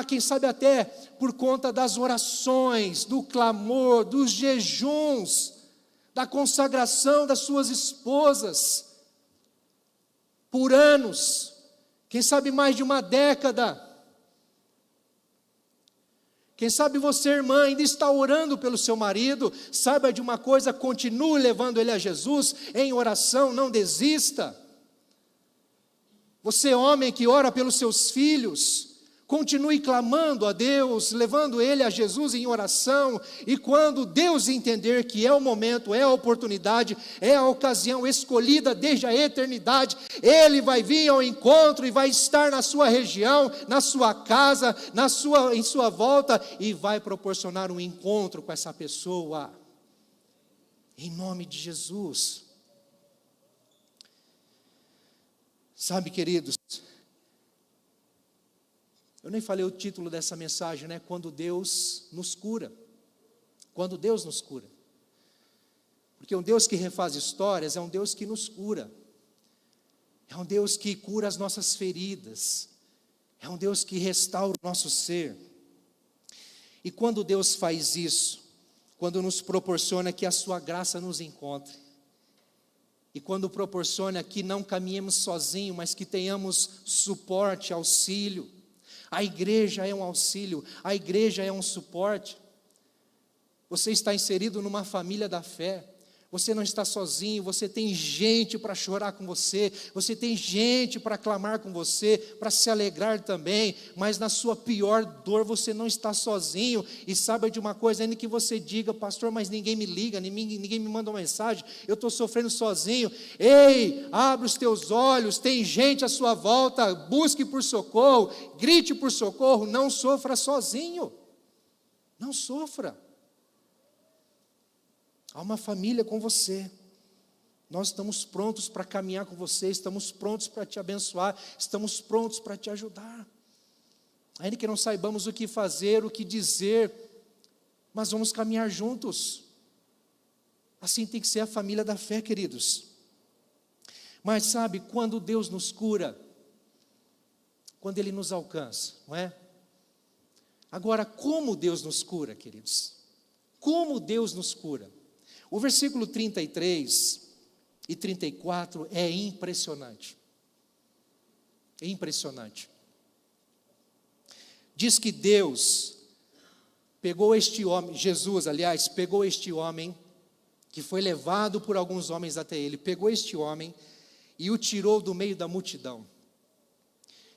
quem sabe até por conta das orações, do clamor, dos jejuns, da consagração das suas esposas, por anos, quem sabe mais de uma década. Quem sabe você, irmã, ainda está orando pelo seu marido. Saiba de uma coisa, continue levando ele a Jesus em oração, não desista. Você, homem que ora pelos seus filhos, continue clamando a Deus, levando ele a Jesus em oração. E quando Deus entender que é o momento, é a oportunidade, é a ocasião escolhida desde a eternidade, Ele vai vir ao encontro e vai estar na sua região, na sua casa, em sua volta, e vai proporcionar um encontro com essa pessoa, em nome de Jesus. Sabe, queridos, eu nem falei o título dessa mensagem, né? Quando Deus nos cura. Quando Deus nos cura. Porque um Deus que refaz histórias é um Deus que nos cura. É um Deus que cura as nossas feridas. É um Deus que restaura o nosso ser. E quando Deus faz isso, quando nos proporciona que a sua graça nos encontre, e quando proporciona que não caminhemos sozinhos, mas que tenhamos suporte, auxílio. A igreja é um auxílio, a igreja é um suporte. Você está inserido numa família da fé. Você não está sozinho, você tem gente para chorar com você, você tem gente para clamar com você, para se alegrar também, mas na sua pior dor você não está sozinho. E saiba de uma coisa, ainda que você diga, pastor, mas ninguém me liga, ninguém me manda uma mensagem, eu estou sofrendo sozinho. Ei, abre os teus olhos, tem gente à sua volta, busque por socorro, grite por socorro, não sofra sozinho, não sofra. Há uma família com você. Nós estamos prontos para caminhar com você, estamos prontos para te abençoar, estamos prontos para te ajudar. Ainda que não saibamos o que fazer, o que dizer, mas vamos caminhar juntos. Assim tem que ser a família da fé, queridos. Mas sabe, quando Deus nos cura, quando Ele nos alcança, não é? Agora, como Deus nos cura, queridos? Como Deus nos cura? O versículo 33 e 34 é impressionante. É impressionante. diz que Deus pegou este homem, Jesus, aliás, pegou este homem, que foi levado por alguns homens até ele, pegou este homem e o tirou do meio da multidão.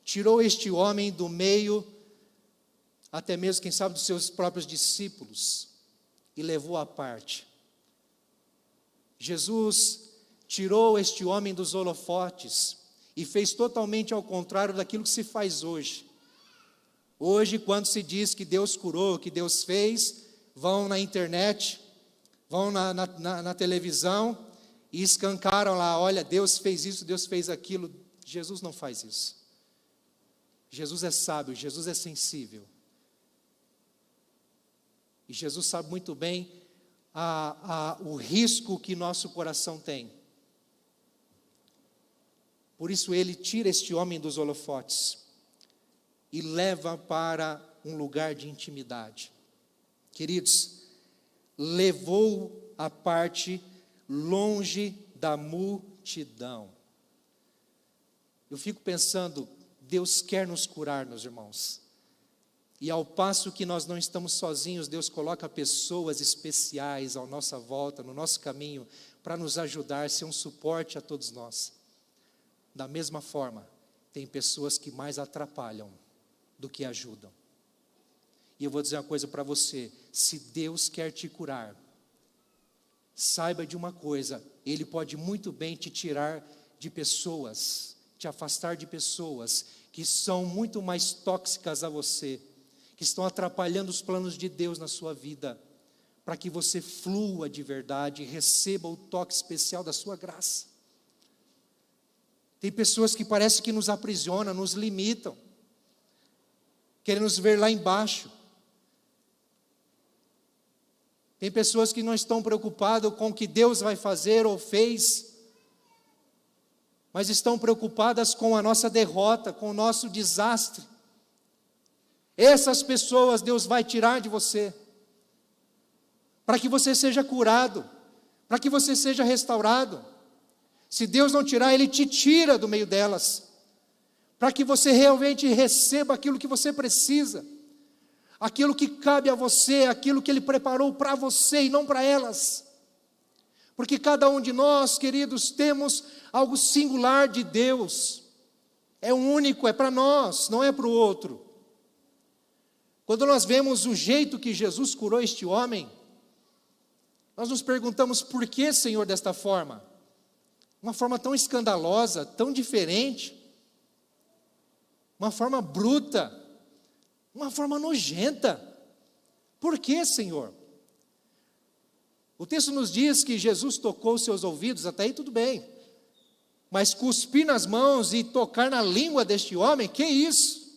Tirou este homem do meio, até mesmo, quem sabe, dos seus próprios discípulos, e levou à parte. Jesus tirou este homem dos holofotes e fez totalmente ao contrário daquilo que se faz hoje. Hoje, quando se diz que Deus curou, que Deus fez, vão na internet, vão na televisão e escancaram lá, olha, Deus fez isso, Deus fez aquilo. Jesus não faz isso. Jesus é sábio, Jesus é sensível. E Jesus sabe muito bem o risco que nosso coração tem. Por isso ele tira este homem dos holofotes e leva para um lugar de intimidade. Queridos, levou a parte longe da multidão. Eu fico pensando, Deus quer nos curar, meus irmãos. E ao passo que nós não estamos sozinhos, Deus coloca pessoas especiais à nossa volta, no nosso caminho, para nos ajudar, ser um suporte a todos nós. Da mesma forma, tem pessoas que mais atrapalham do que ajudam. E eu vou dizer uma coisa para você, se Deus quer te curar, saiba de uma coisa, Ele pode muito bem te tirar de pessoas, te afastar de pessoas que são muito mais tóxicas a você, que estão atrapalhando os planos de Deus na sua vida, para que você flua de verdade e receba o toque especial da sua graça. Tem pessoas que parece que nos aprisionam, nos limitam, querem nos ver lá embaixo. Tem pessoas que não estão preocupadas com o que Deus vai fazer ou fez, mas estão preocupadas com a nossa derrota, com o nosso desastre. Essas pessoas Deus vai tirar de você, para que você seja curado, para que você seja restaurado. Se Deus não tirar, Ele te tira do meio delas, para que você realmente receba aquilo que você precisa, aquilo que cabe a você, aquilo que Ele preparou para você e não para elas. Porque cada um de nós, queridos, temos algo singular de Deus, é único, é para nós, não é para o outro. Quando nós vemos o jeito que Jesus curou este homem, nós nos perguntamos, por que, Senhor, desta forma? Uma forma tão escandalosa, tão diferente, uma forma bruta, uma forma nojenta. Por que, Senhor? O texto nos diz que Jesus tocou seus ouvidos, até aí tudo bem, mas cuspir nas mãos e tocar na língua deste homem, que isso?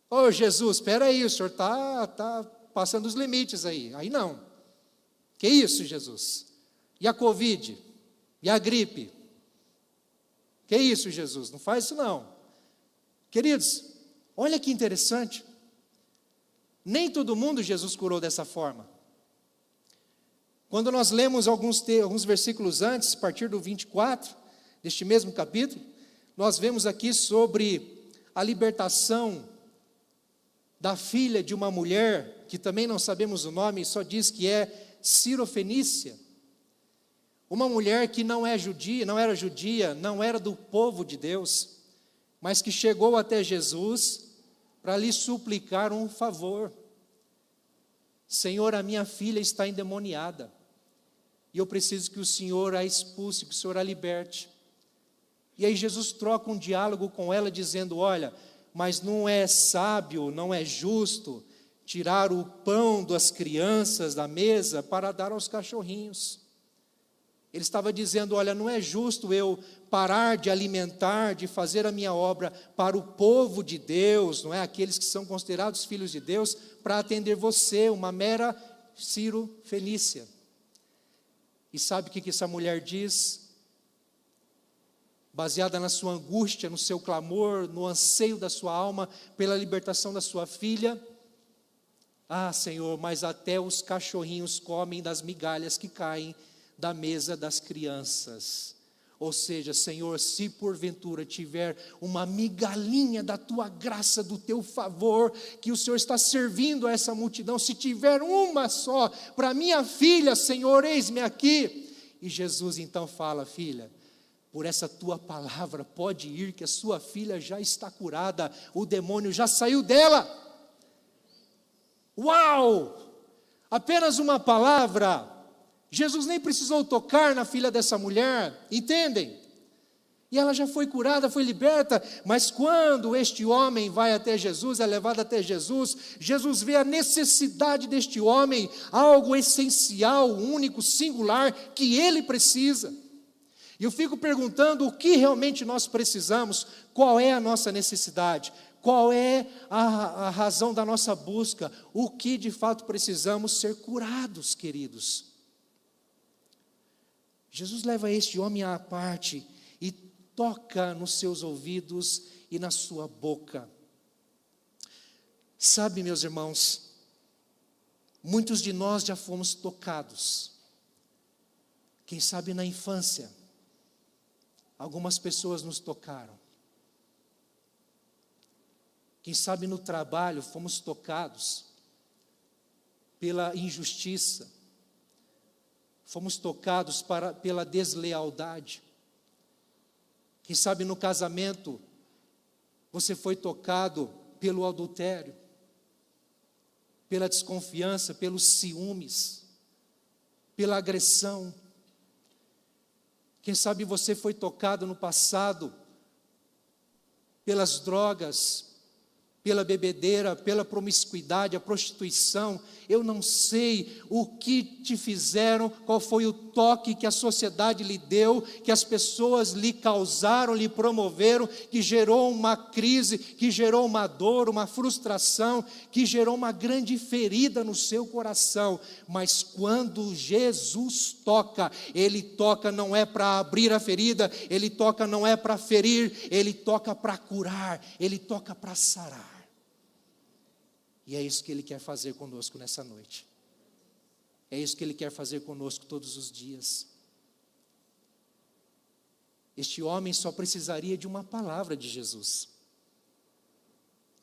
Ô Jesus, espera aí, o senhor está passando os limites aí não. Que isso, Jesus? E a Covid? E a gripe? Que isso, Jesus? Não faz isso não. Queridos, olha que interessante. Nem todo mundo Jesus curou dessa forma. Quando nós lemos alguns versículos antes, a partir do 24, deste mesmo capítulo, nós vemos aqui sobre a libertação da filha de uma mulher, que também não sabemos o nome, só diz que é Sirofenícia. Uma mulher que não era judia, não era do povo de Deus, mas que chegou até Jesus para lhe suplicar um favor. Senhor, a minha filha está endemoniada, e eu preciso que o Senhor a expulse, que o Senhor a liberte. E aí Jesus troca um diálogo com ela, dizendo, olha, mas não é sábio, não é justo tirar o pão das crianças da mesa para dar aos cachorrinhos. Ele estava dizendo, olha, não é justo eu parar de alimentar, de fazer a minha obra para o povo de Deus, não é? Aqueles que são considerados filhos de Deus, para atender você, uma mera Sirofenícia. E sabe o que essa mulher diz? Baseada na sua angústia, no seu clamor, no anseio da sua alma pela libertação da sua filha. Ah, Senhor, mas até os cachorrinhos comem das migalhas que caem da mesa das crianças. Ou seja, Senhor, se porventura tiver uma migalhinha da tua graça, do teu favor, que o Senhor está servindo a essa multidão, se tiver uma só para minha filha, Senhor, eis-me aqui. E Jesus então fala: filha, por essa tua palavra pode ir, que a sua filha já está curada, o demônio já saiu dela. Uau! Apenas uma palavra. Jesus nem precisou tocar na filha dessa mulher, entendem? E ela já foi curada, foi liberta. Mas quando este homem vai até Jesus, é levado até Jesus, Jesus vê a necessidade deste homem, algo essencial, único, singular, que ele precisa. E eu fico perguntando o que realmente nós precisamos, qual é a nossa necessidade, qual é a razão da nossa busca, o que de fato precisamos ser curados, queridos. Jesus leva este homem à parte e toca nos seus ouvidos e na sua boca. Sabe, meus irmãos, muitos de nós já fomos tocados. Quem sabe na infância, algumas pessoas nos tocaram. Quem sabe no trabalho fomos tocados pela injustiça. Fomos tocados pela deslealdade. Quem sabe no casamento você foi tocado pelo adultério, pela desconfiança, pelos ciúmes, pela agressão. Quem sabe você foi tocado no passado pelas drogas, pela bebedeira, pela promiscuidade, a prostituição. Eu não sei o que te fizeram, qual foi o toque que a sociedade lhe deu, que as pessoas lhe causaram, lhe promoveram, que gerou uma crise, que gerou uma dor, uma frustração, que gerou uma grande ferida no seu coração. Mas quando Jesus toca, Ele toca não é para abrir a ferida, Ele toca não é para ferir, Ele toca para curar, Ele toca para sarar. E é isso que Ele quer fazer conosco nessa noite. É isso que Ele quer fazer conosco todos os dias. Este homem só precisaria de uma palavra de Jesus.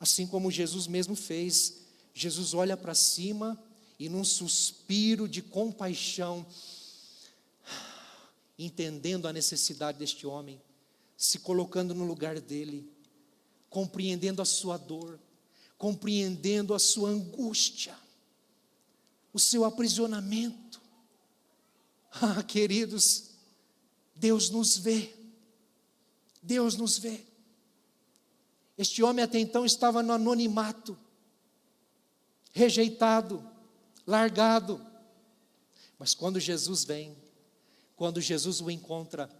Assim como Jesus mesmo fez. Jesus olha para cima e num suspiro de compaixão, entendendo a necessidade deste homem, se colocando no lugar dele, compreendendo a sua dor, compreendendo a sua angústia, o seu aprisionamento. Ah, queridos, Deus nos vê. Deus nos vê. Este homem até então estava no anonimato, rejeitado, largado. Mas quando Jesus vem, quando Jesus o encontra,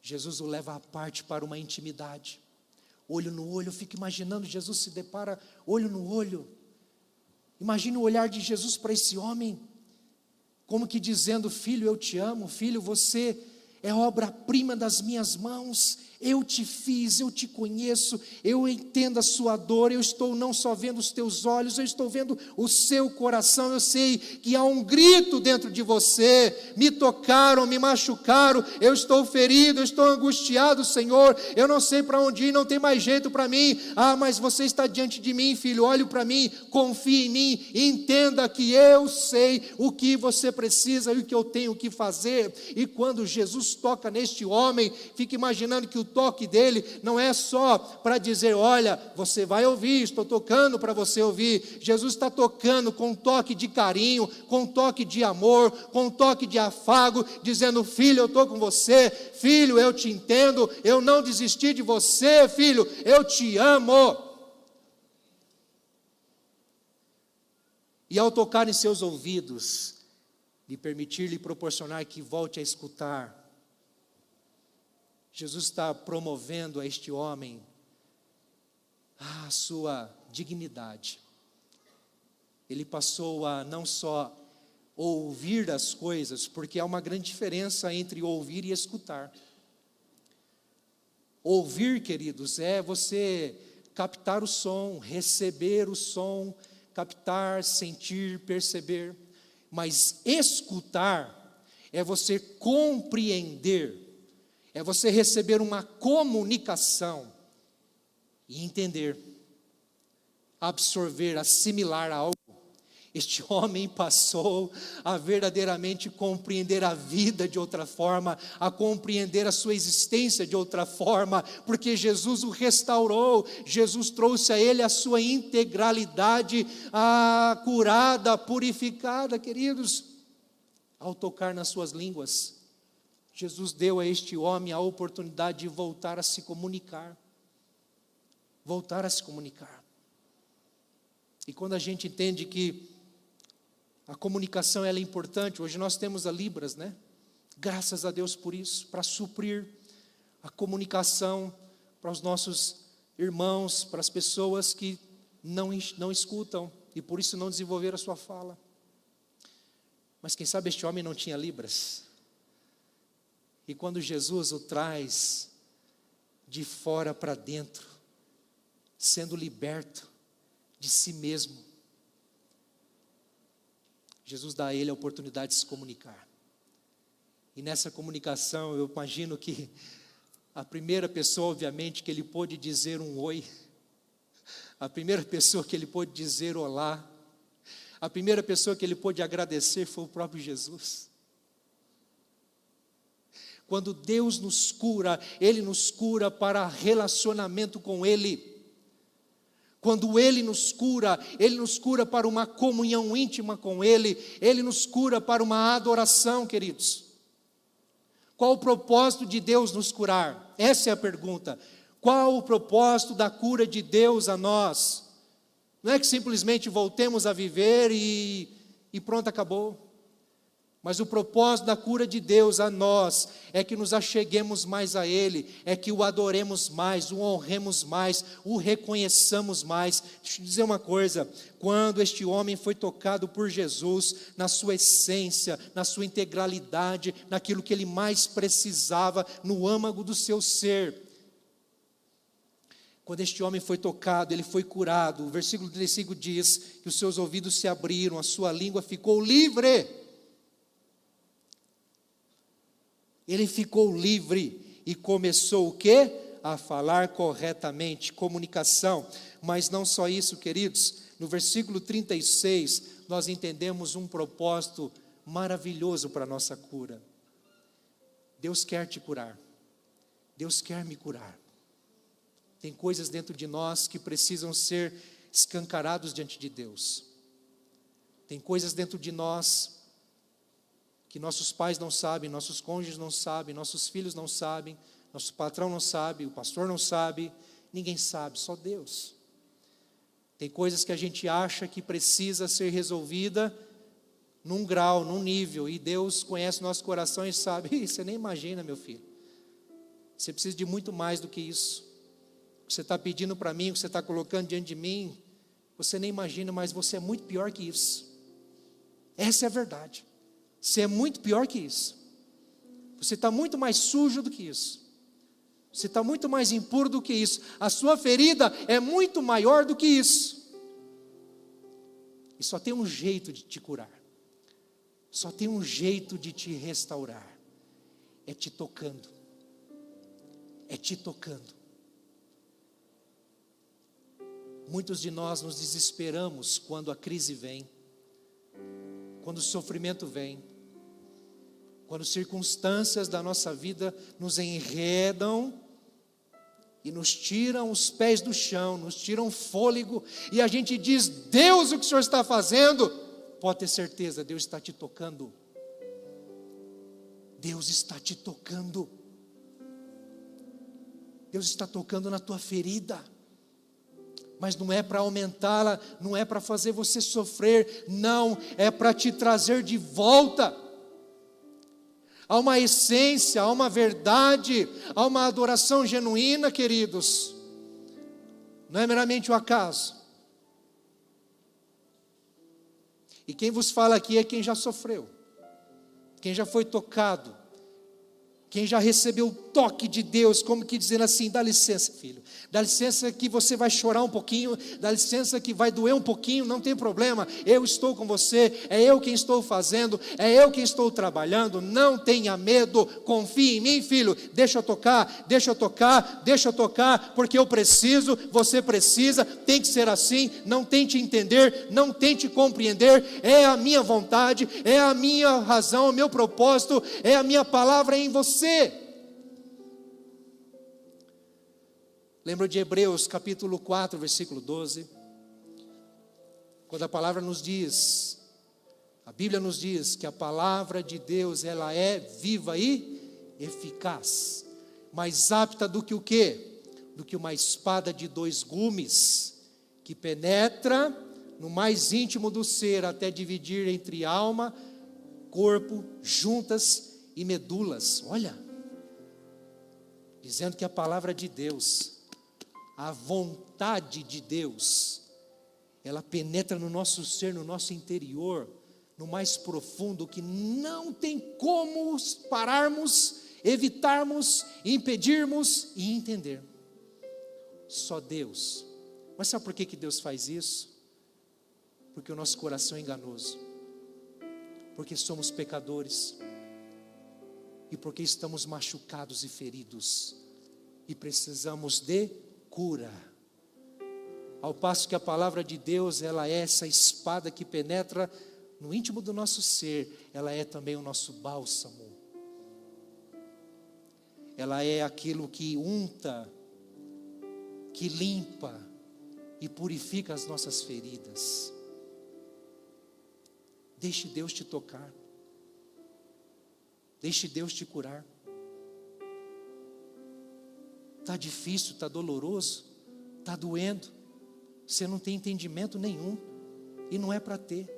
Jesus o leva à parte para uma intimidade. Olho no olho, eu fico imaginando, Jesus se depara olho no olho. Imagine o olhar de Jesus para esse homem, como que dizendo: filho, eu te amo, filho, você é obra-prima das minhas mãos, eu te fiz, eu te conheço, eu entendo a sua dor, eu estou não só vendo os teus olhos, eu estou vendo o seu coração, eu sei que há um grito dentro de você, me tocaram, me machucaram, eu estou ferido, eu estou angustiado, Senhor, eu não sei para onde ir, não tem mais jeito para mim. Ah, mas você está diante de mim, filho, olhe para mim, confie em mim, entenda que eu sei o que você precisa e o que eu tenho que fazer. E quando Jesus toca neste homem, fica imaginando que o toque dele não é só para dizer: olha, você vai ouvir, estou tocando para você ouvir. Jesus está tocando com um toque de carinho, com um toque de amor, com um toque de afago, dizendo: filho, eu estou com você, filho, eu te entendo, eu não desisti de você, filho, eu te amo. E ao tocar em seus ouvidos, lhe permitir, lhe proporcionar que volte a escutar, Jesus está promovendo a este homem a sua dignidade. Ele passou a não só ouvir as coisas, porque há uma grande diferença entre ouvir e escutar. Ouvir, queridos, é você captar o som, receber o som, captar, sentir, perceber. Mas escutar é você compreender é você receber uma comunicação e entender, absorver, assimilar algo. Este homem passou a verdadeiramente compreender a vida de outra forma, a compreender a sua existência de outra forma, porque Jesus o restaurou, Jesus trouxe a ele a sua integralidade, curada, purificada, queridos. Ao tocar nas suas línguas, Jesus deu a este homem a oportunidade de voltar a se comunicar. Voltar a se comunicar. E quando a gente entende que a comunicação ela é importante, hoje nós temos a Libras, né? Graças a Deus por isso, para suprir a comunicação para os nossos irmãos, para as pessoas que não escutam e por isso não desenvolveram a sua fala. Mas quem sabe este homem não tinha Libras. E quando Jesus o traz de fora para dentro, sendo liberto de si mesmo, Jesus dá a ele a oportunidade de se comunicar. E nessa comunicação, eu imagino que a primeira pessoa, obviamente, que ele pôde dizer um oi, a primeira pessoa que ele pôde dizer olá, a primeira pessoa que ele pôde agradecer foi o próprio Jesus. Quando Deus nos cura, Ele nos cura para relacionamento com Ele. Quando Ele nos cura para uma comunhão íntima com Ele nos cura para uma adoração, queridos. Qual o propósito de Deus nos curar? Essa é a pergunta. Qual o propósito da cura de Deus a nós? Não é que simplesmente voltemos a viver e pronto, acabou. Mas o propósito da cura de Deus a nós é que nos acheguemos mais a Ele, é que o adoremos mais, o honremos mais, o reconheçamos mais. Deixa eu dizer uma coisa, quando este homem foi tocado por Jesus, na sua essência, na sua integralidade, naquilo que ele mais precisava, no âmago do seu ser, quando este homem foi tocado, ele foi curado, o versículo 35 diz que os seus ouvidos se abriram, a sua língua ficou livre. Ele ficou livre e começou o quê? A falar corretamente, comunicação. Mas não só isso, queridos. No versículo 36, nós entendemos um propósito maravilhoso para a nossa cura. Deus quer te curar. Deus quer me curar. Tem coisas dentro de nós que precisam ser escancarados diante de Deus. Tem coisas dentro de nós que nossos pais não sabem, nossos cônjuges não sabem, nossos filhos não sabem, nosso patrão não sabe, o pastor não sabe, ninguém sabe, só Deus. Tem coisas que a gente acha que precisa ser resolvida num grau, num nível, e Deus conhece o nosso coração e sabe, você nem imagina, meu filho, você precisa de muito mais do que isso. O que você está pedindo para mim, o que você está colocando diante de mim, você nem imagina, mas você é muito pior que isso. Essa é a verdade. Você é muito pior que isso. Você está muito mais sujo do que isso. Você está muito mais impuro do que isso. A sua ferida é muito maior do que isso. E só tem um jeito de te curar. Só tem um jeito de te restaurar. É te tocando. É te tocando. Muitos de nós nos desesperamos quando a crise vem. Quando o sofrimento vem. Quando circunstâncias da nossa vida nos enredam e nos tiram os pés do chão, nos tiram fôlego, e a gente diz, Deus, o que o Senhor está fazendo? Pode ter certeza, Deus está te tocando. Deus está te tocando. Deus está tocando na tua ferida. Mas não é para aumentá-la, não é para fazer você sofrer, não, é para te trazer de volta. Há uma essência, há uma verdade, há uma adoração genuína, queridos. Não é meramente o acaso. E quem vos fala aqui é quem já sofreu, quem já foi tocado, quem já recebeu toque de Deus, como que dizendo assim: dá licença, filho, dá licença que você vai chorar um pouquinho, dá licença que vai doer um pouquinho, não tem problema, eu estou com você, é eu quem estou fazendo, é eu quem estou trabalhando, não tenha medo, confie em mim, filho, deixa eu tocar, deixa eu tocar, deixa eu tocar, porque eu preciso, você precisa, tem que ser assim, não tente entender, não tente compreender, é a minha vontade, é a minha razão, é o meu propósito, é a minha palavra em você. Lembra de Hebreus capítulo 4, versículo 12? Quando a palavra nos diz, a Bíblia nos diz que a palavra de Deus, ela é viva e eficaz, mais apta do que o quê? Do que uma espada de 2 gumes, que penetra no mais íntimo do ser, até dividir entre alma, corpo, juntas e medulas. Olha, dizendo que a palavra de Deus, a vontade de Deus, ela penetra no nosso ser, no nosso interior, no mais profundo, que não tem como pararmos, evitarmos, impedirmos e entender. Só Deus. Mas sabe por que Deus faz isso? Porque o nosso coração é enganoso, porque somos pecadores, e porque estamos machucados e feridos, e precisamos de cura. Ao passo que a palavra de Deus, ela é essa espada que penetra no íntimo do nosso ser, ela é também o nosso bálsamo, ela é aquilo que unta, que limpa e purifica as nossas feridas. Deixe Deus te tocar, deixe Deus te curar. Está difícil, está doloroso, está doendo, você não tem entendimento nenhum, e não é para ter,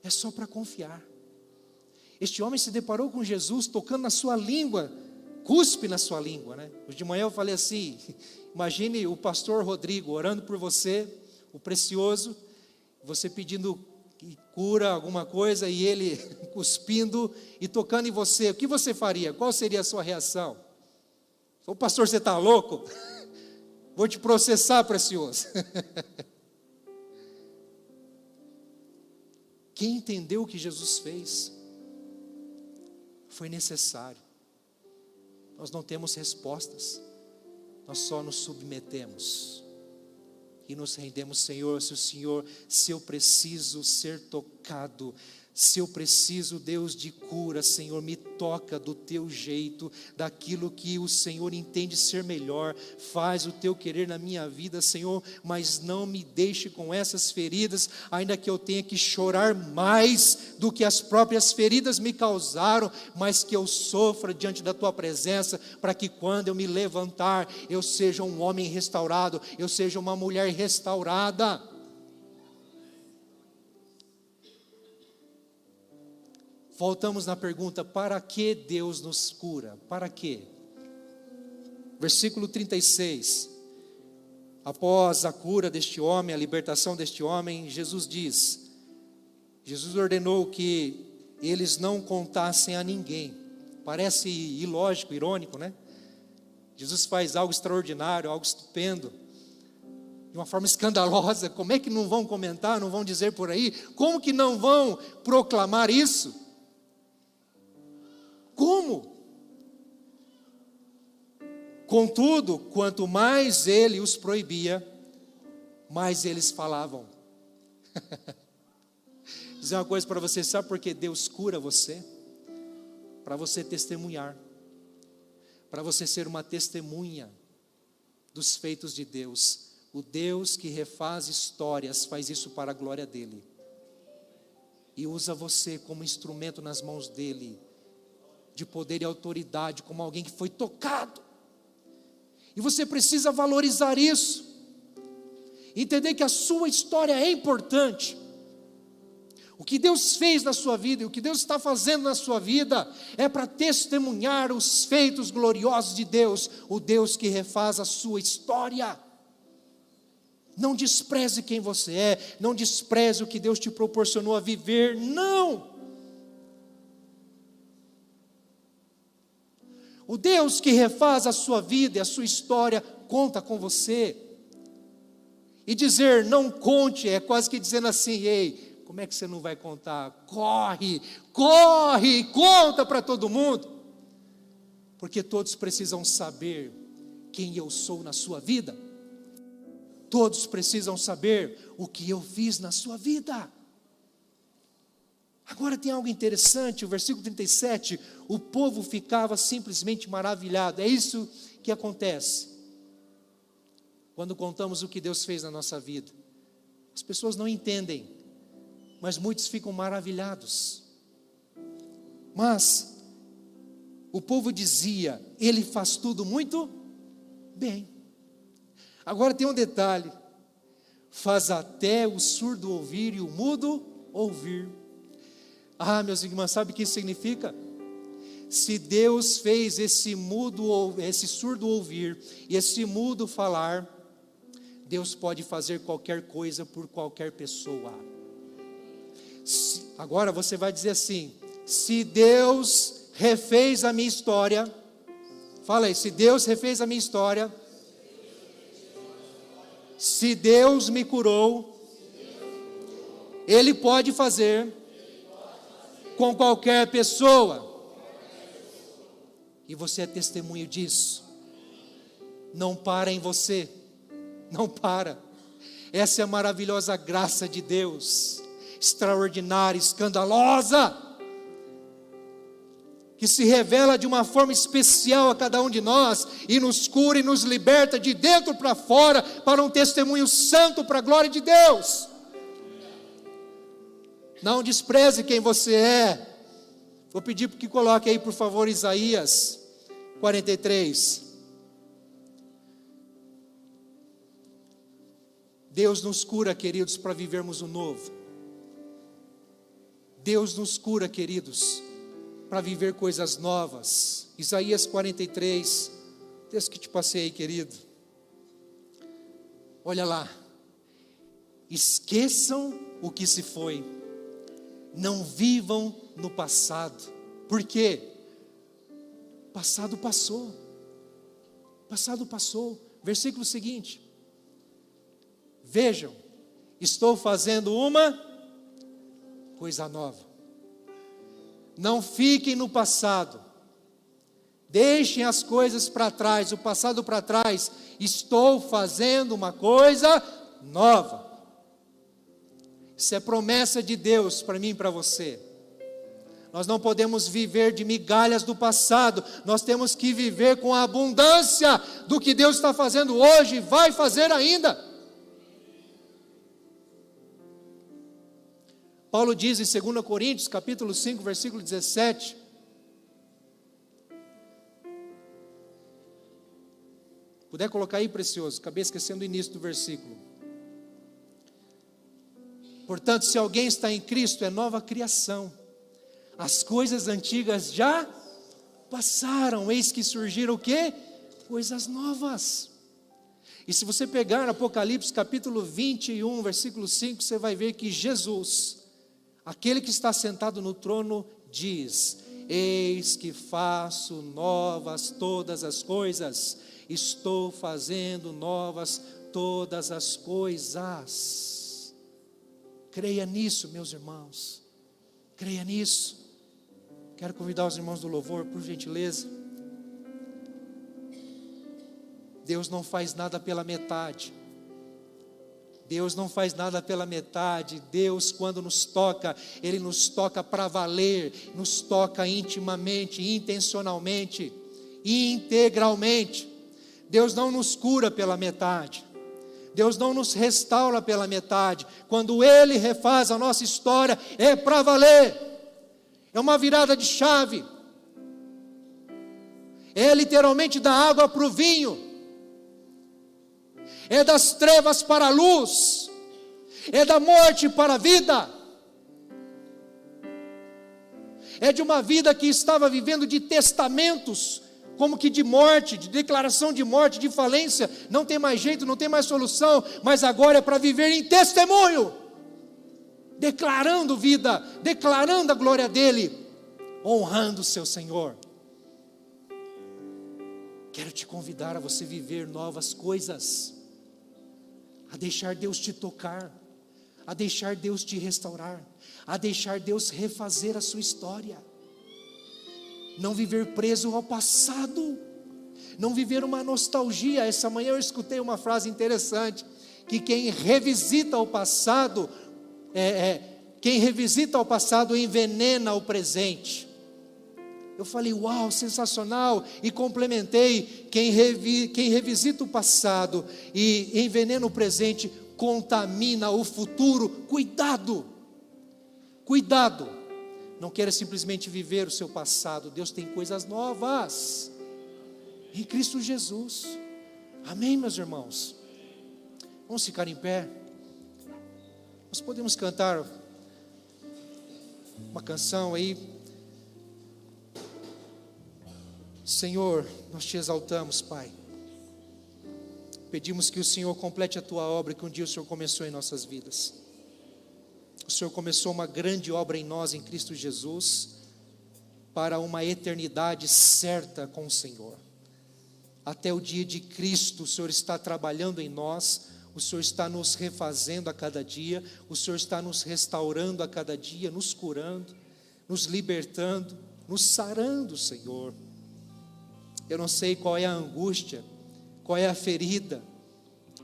é só para confiar. Este homem se deparou com Jesus tocando na sua língua, cuspe na sua língua, né? Hoje de manhã eu falei assim, imagine o pastor Rodrigo orando por você, o precioso, você pedindo cura, alguma coisa, e ele cuspindo e tocando em você, o que você faria? Qual seria a sua reação? Ô pastor, você está louco? Vou te processar, precioso. Quem entendeu o que Jesus fez? Foi necessário. Nós não temos respostas, nós só nos submetemos e nos rendemos. Senhor, se eu preciso ser tocado, se eu preciso, Deus, de cura, Senhor, me toca do teu jeito, daquilo que o Senhor entende ser melhor, faz o teu querer na minha vida, Senhor, mas não me deixe com essas feridas, ainda que eu tenha que chorar mais do que as próprias feridas me causaram, mas que eu sofra diante da tua presença, para que quando eu me levantar, eu seja um homem restaurado, eu seja uma mulher restaurada. Voltamos na pergunta: para que Deus nos cura? Para quê? Versículo 36. Após a cura deste homem, a libertação deste homem, Jesus ordenou que eles não contassem a ninguém. Parece ilógico, irônico, né? Jesus faz algo extraordinário, algo estupendo, de uma forma escandalosa. Como é que não vão comentar, não vão dizer por aí? Como que não vão proclamar isso? Como? Contudo, quanto mais ele os proibia, mais eles falavam. Vou dizer uma coisa para você, sabe por que Deus cura você? Para você testemunhar, para você ser uma testemunha dos feitos de Deus. O Deus que refaz histórias faz isso para a glória dele, e usa você como instrumento nas mãos dele, de poder e autoridade, como alguém que foi tocado. E você precisa valorizar isso, entender que a sua história é importante. O que Deus fez na sua vida e o que Deus está fazendo na sua vida é para testemunhar os feitos gloriosos de Deus, o Deus que refaz a sua história. Não despreze quem você é, não despreze o que Deus te proporcionou a viver, não. O Deus que refaz a sua vida e a sua história conta com você. E dizer não conte é quase que dizendo assim: ei, como é que você não vai contar? Corre, corre, conta para todo mundo. Porque todos precisam saber quem eu sou na sua vida. Todos precisam saber o que eu fiz na sua vida. Agora tem algo interessante, o versículo 37, o povo ficava simplesmente maravilhado. É isso que acontece quando contamos o que Deus fez na nossa vida. As pessoas não entendem, mas muitos ficam maravilhados. Mas o povo dizia: ele faz tudo muito bem. Agora tem um detalhe: faz até o surdo ouvir e o mudo ouvir. Ah, meus irmãos, sabe o que isso significa? Se Deus fez esse surdo ouvir e esse mudo falar, Deus pode fazer qualquer coisa por qualquer pessoa. Agora você vai dizer assim: se Deus refez a minha história, fala aí, se Deus refez a minha história, se Deus me curou, Ele pode fazer com qualquer pessoa. E você é testemunho disso. Não para em você. Não para. Essa é a maravilhosa graça de Deus, extraordinária, escandalosa, que se revela de uma forma especial a cada um de nós e nos cura e nos liberta de dentro para fora para um testemunho santo para a glória de Deus. Não despreze quem você é. Vou pedir que coloque aí, por favor, Isaías 43. Deus nos cura, queridos, para vivermos o novo. Deus nos cura, queridos, para viver coisas novas. Isaías 43, texto que te passei aí, querido. Olha lá. Esqueçam o que se foi. Não vivam no passado. Por quê? O passado passou. O passado passou. Versículo seguinte. Vejam, estou fazendo uma coisa nova. Não fiquem no passado. Deixem as coisas para trás, o passado para trás. Estou fazendo uma coisa nova. Isso é promessa de Deus para mim e para você. Nós não podemos viver de migalhas do passado. Nós temos que viver com a abundância do que Deus está fazendo hoje e vai fazer ainda. Paulo diz em 2 Coríntios, capítulo 5, versículo 17. Puder colocar aí, precioso, acabei esquecendo o início do versículo. Portanto, se alguém está em Cristo, é nova criação. As coisas antigas já passaram, eis que surgiram o quê? Coisas novas. E se você pegar Apocalipse capítulo 21, versículo 5, você vai ver que Jesus, aquele que está sentado no trono, diz: eis que faço novas todas as coisas, estou fazendo novas todas as coisas. Creia nisso, meus irmãos, creia nisso. Quero convidar os irmãos do louvor, por gentileza. Deus não faz nada pela metade. Deus não faz nada pela metade. Deus, quando nos toca, Ele nos toca para valer, nos toca intimamente, intencionalmente, integralmente. Deus não nos cura pela metade. Deus não nos restaura pela metade. Quando Ele refaz a nossa história, é para valer. É uma virada de chave. É literalmente da água para o vinho. É das trevas para a luz. É da morte para a vida. É de uma vida que estava vivendo de testamentos, como que de morte, de declaração de morte, de falência. Não tem mais jeito, não tem mais solução. Mas agora é para viver em testemunho, declarando vida, declarando a glória dele, honrando o seu Senhor. Quero te convidar a você viver novas coisas, a deixar Deus te tocar, a deixar Deus te restaurar, a deixar Deus refazer a sua história. Não viver preso ao passado, não viver uma nostalgia. Essa manhã eu escutei uma frase interessante, que quem revisita o passado, quem revisita o passado envenena o presente. Eu falei, uau, sensacional, e complementei, quem revisita o passado e envenena o presente, contamina o futuro. Cuidado, cuidado, não queira simplesmente viver o seu passado. Deus tem coisas novas em Cristo Jesus. Amém, meus irmãos? Vamos ficar em pé. Nós podemos cantar uma canção aí. Senhor, nós te exaltamos, Pai. Pedimos que o Senhor complete a tua obra que um dia o Senhor começou em nossas vidas. O Senhor começou uma grande obra em nós, em Cristo Jesus, para uma eternidade certa com o Senhor. Até o dia de Cristo, o Senhor está trabalhando em nós, o Senhor está nos refazendo a cada dia, o Senhor está nos restaurando a cada dia, nos curando, nos libertando, nos sarando, Senhor. Eu não sei qual é a angústia, qual é a ferida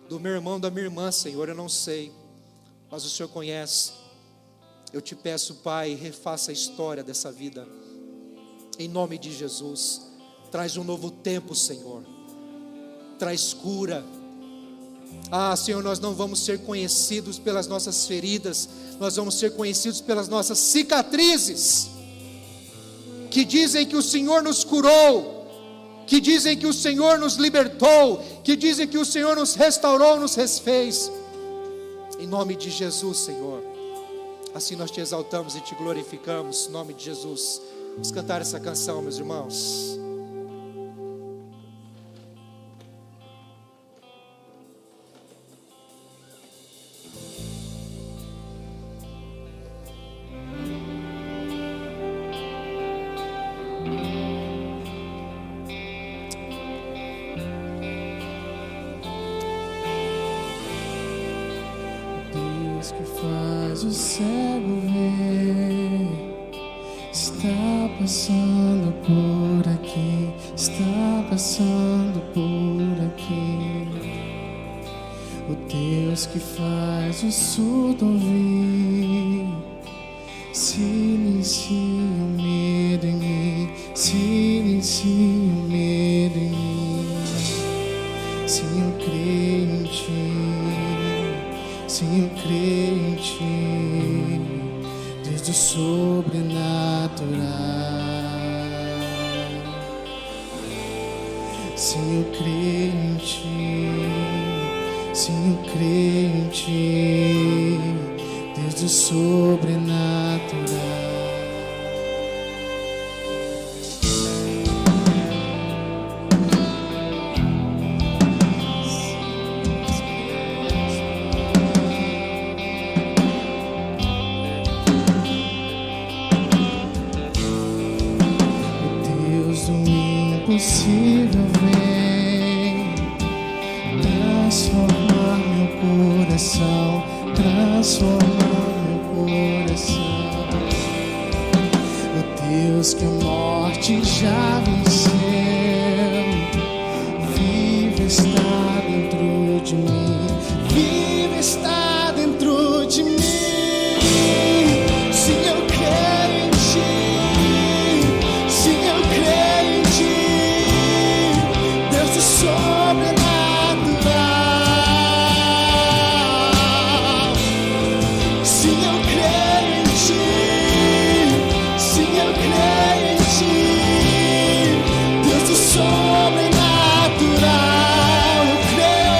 do meu irmão, da minha irmã, Senhor, eu não sei, mas o Senhor conhece. Eu te peço, Pai, refaça a história dessa vida, em nome de Jesus. Traz um novo tempo, Senhor, traz cura. Senhor, nós não vamos ser conhecidos pelas nossas feridas, nós vamos ser conhecidos pelas nossas cicatrizes, que dizem que o Senhor nos curou, que dizem que o Senhor nos libertou, que dizem que o Senhor nos restaurou, nos refez. Em nome de Jesus, Senhor, assim nós te exaltamos e te glorificamos, em nome de Jesus. Vamos cantar essa canção, meus irmãos. Que faz o cego ver, está passando por aqui, está passando por aqui. O Deus que faz o surdo ouvir, silencia o medo em mim, silencia o medo em mim. Sim, eu creio em ti. Sim, eu creio em ti, Deus do sobrenatural. Sim, eu creio em ti. Sim, eu creio em ti, Deus do sobrenatural. Impossível vem transformar meu coração, transformar meu coração. O Deus que a morte já venceu, vive está dentro de mim, vive está dentro de mim. Sim, eu creio em ti. Sim, eu creio em ti. Sobrenatural. Sim, eu creio em ti. Sim, eu creio em ti. Deus do sobrenatural. Eu creio.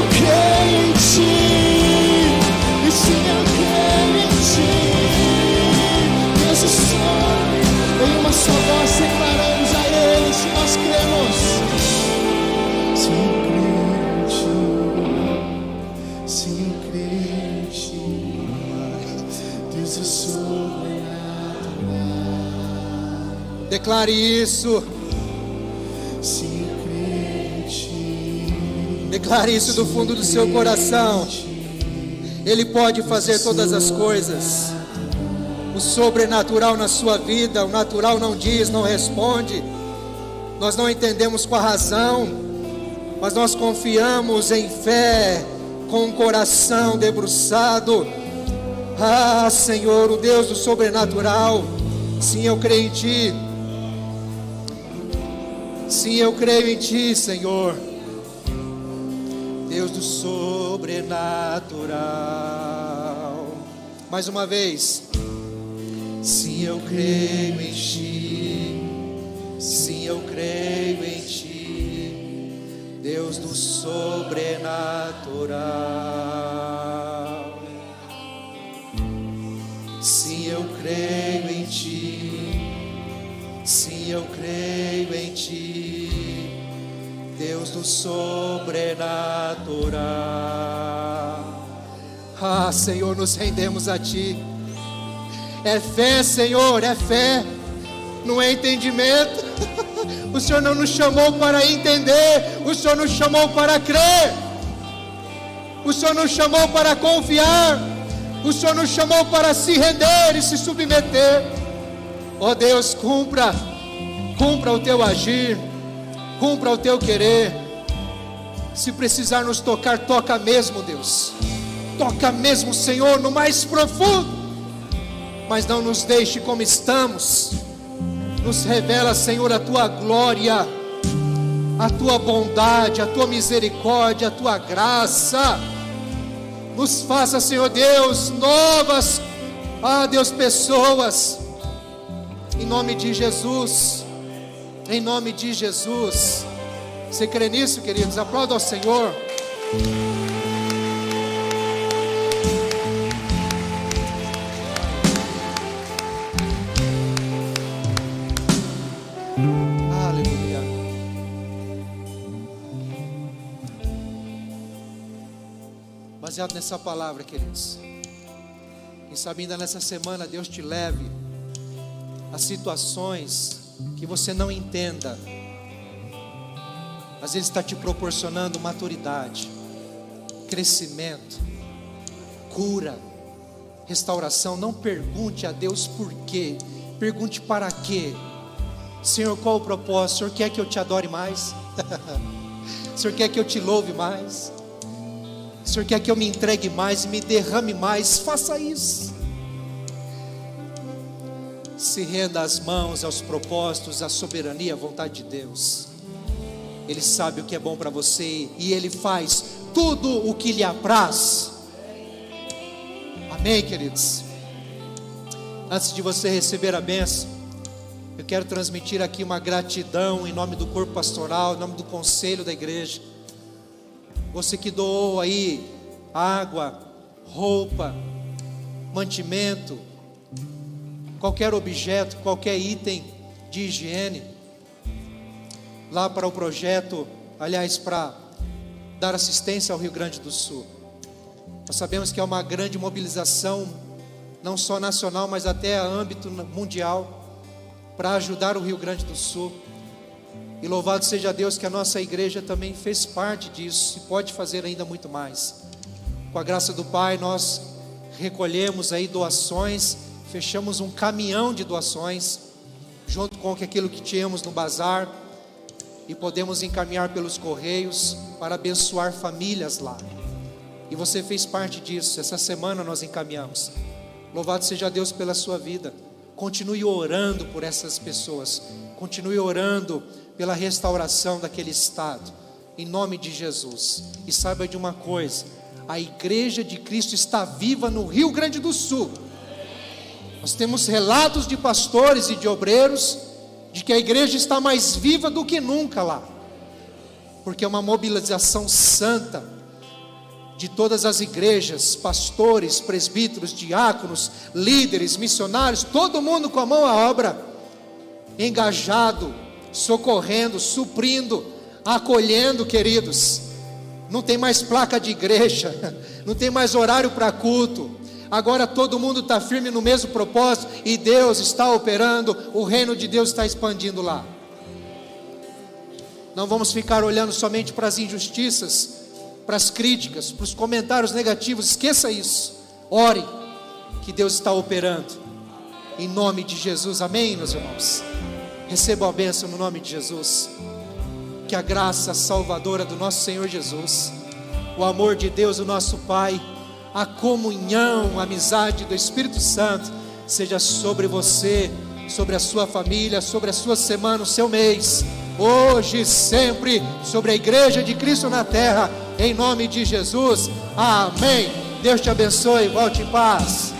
eu creio em Ti, e sim, eu creio em Ti. Deus, o Senhor, em uma só voz declaramos a Ele, se nós cremos. Sim, eu creio em Ti, sim, eu creio em Ti. Deus, o sobrenatural. Declare isso. Sim, eu creio em Ti. Declare isso do fundo do seu coração. Ele pode fazer todas as coisas. O sobrenatural na sua vida, o natural não diz, não responde. Nós não entendemos com a razão, mas nós confiamos em fé, com o coração debruçado. Ah, Senhor, o Deus do sobrenatural. Sim, eu creio em Ti. Sim, eu creio em Ti, Senhor. Deus do sobrenatural. Mais uma vez. Sim, eu creio em Ti. Sim, eu creio em Ti. Deus do sobrenatural. Sim, eu creio em Ti. Sim, eu creio em Ti. Deus do sobrenatural. Ah, Senhor, nos rendemos a Ti. É fé, Senhor, é fé, não é entendimento. O Senhor não nos chamou para entender, o Senhor nos chamou para crer, o Senhor nos chamou para confiar, o Senhor nos chamou para se render e se submeter. Ó Deus, cumpra o Teu agir, cumpra o Teu querer. Se precisar nos tocar, toca mesmo, Deus. Toca mesmo, Senhor, no mais profundo. Mas não nos deixe como estamos. Nos revela, Senhor, a Tua glória, a Tua bondade, a Tua misericórdia, a Tua graça. Nos faça, Senhor Deus, novas, Deus, pessoas. Em nome de Jesus. Em nome de Jesus. Você crê nisso, queridos? Aplauda ao Senhor. Aleluia. Baseado nessa palavra, queridos, quem sabe ainda nessa semana Deus te leve a situações que você não entenda, mas Ele está te proporcionando maturidade, crescimento, cura, restauração. Não pergunte a Deus por quê, pergunte para quê. Senhor, qual o propósito? O Senhor quer que eu te adore mais? O Senhor quer que eu te louve mais? O Senhor quer que eu me entregue mais e me derrame mais? Faça isso. Se renda às mãos, aos propósitos, à soberania, à vontade de Deus. Ele sabe o que é bom para você e Ele faz tudo o que lhe apraz. Amém, queridos? Antes de você receber a bênção, eu quero transmitir aqui uma gratidão em nome do corpo pastoral, em nome do conselho da igreja. Você que doou aí água, roupa, mantimento, qualquer objeto, qualquer item de higiene, lá para o projeto, aliás, para dar assistência ao Rio Grande do Sul. Nós sabemos que é uma grande mobilização, não só nacional, mas até a âmbito mundial, para ajudar o Rio Grande do Sul. E louvado seja Deus que a nossa igreja também fez parte disso e pode fazer ainda muito mais. Com a graça do Pai, nós recolhemos aí doações, fechamos um caminhão de doações, junto com aquilo que tínhamos no bazar, e podemos encaminhar pelos correios para abençoar famílias lá. E você fez parte disso. Essa semana nós encaminhamos. Louvado seja Deus pela sua vida. Continue orando por essas pessoas. Continue orando pela restauração daquele estado, em nome de Jesus. E saiba de uma coisa: a igreja de Cristo está viva no Rio Grande do Sul. Nós temos relatos de pastores e de obreiros de que a igreja está mais viva do que nunca lá, porque é uma mobilização santa, de todas as igrejas, pastores, presbíteros, diáconos, líderes, missionários, todo mundo com a mão à obra, engajado, socorrendo, suprindo, acolhendo, queridos. Não tem mais placa de igreja, não tem mais horário para culto. Agora todo mundo está firme no mesmo propósito e Deus está operando, o reino de Deus está expandindo lá. Não vamos ficar olhando somente para as injustiças, para as críticas, para os comentários negativos. Esqueça isso. Ore, que Deus está operando. Em nome de Jesus, amém, meus irmãos? Recebam a bênção no nome de Jesus. Que a graça salvadora do nosso Senhor Jesus, o amor de Deus, o nosso Pai, a comunhão, a amizade do Espírito Santo seja sobre você, sobre a sua família, sobre a sua semana, o seu mês, hoje e sempre, sobre a igreja de Cristo na terra, em nome de Jesus, amém. Deus te abençoe, volte em paz.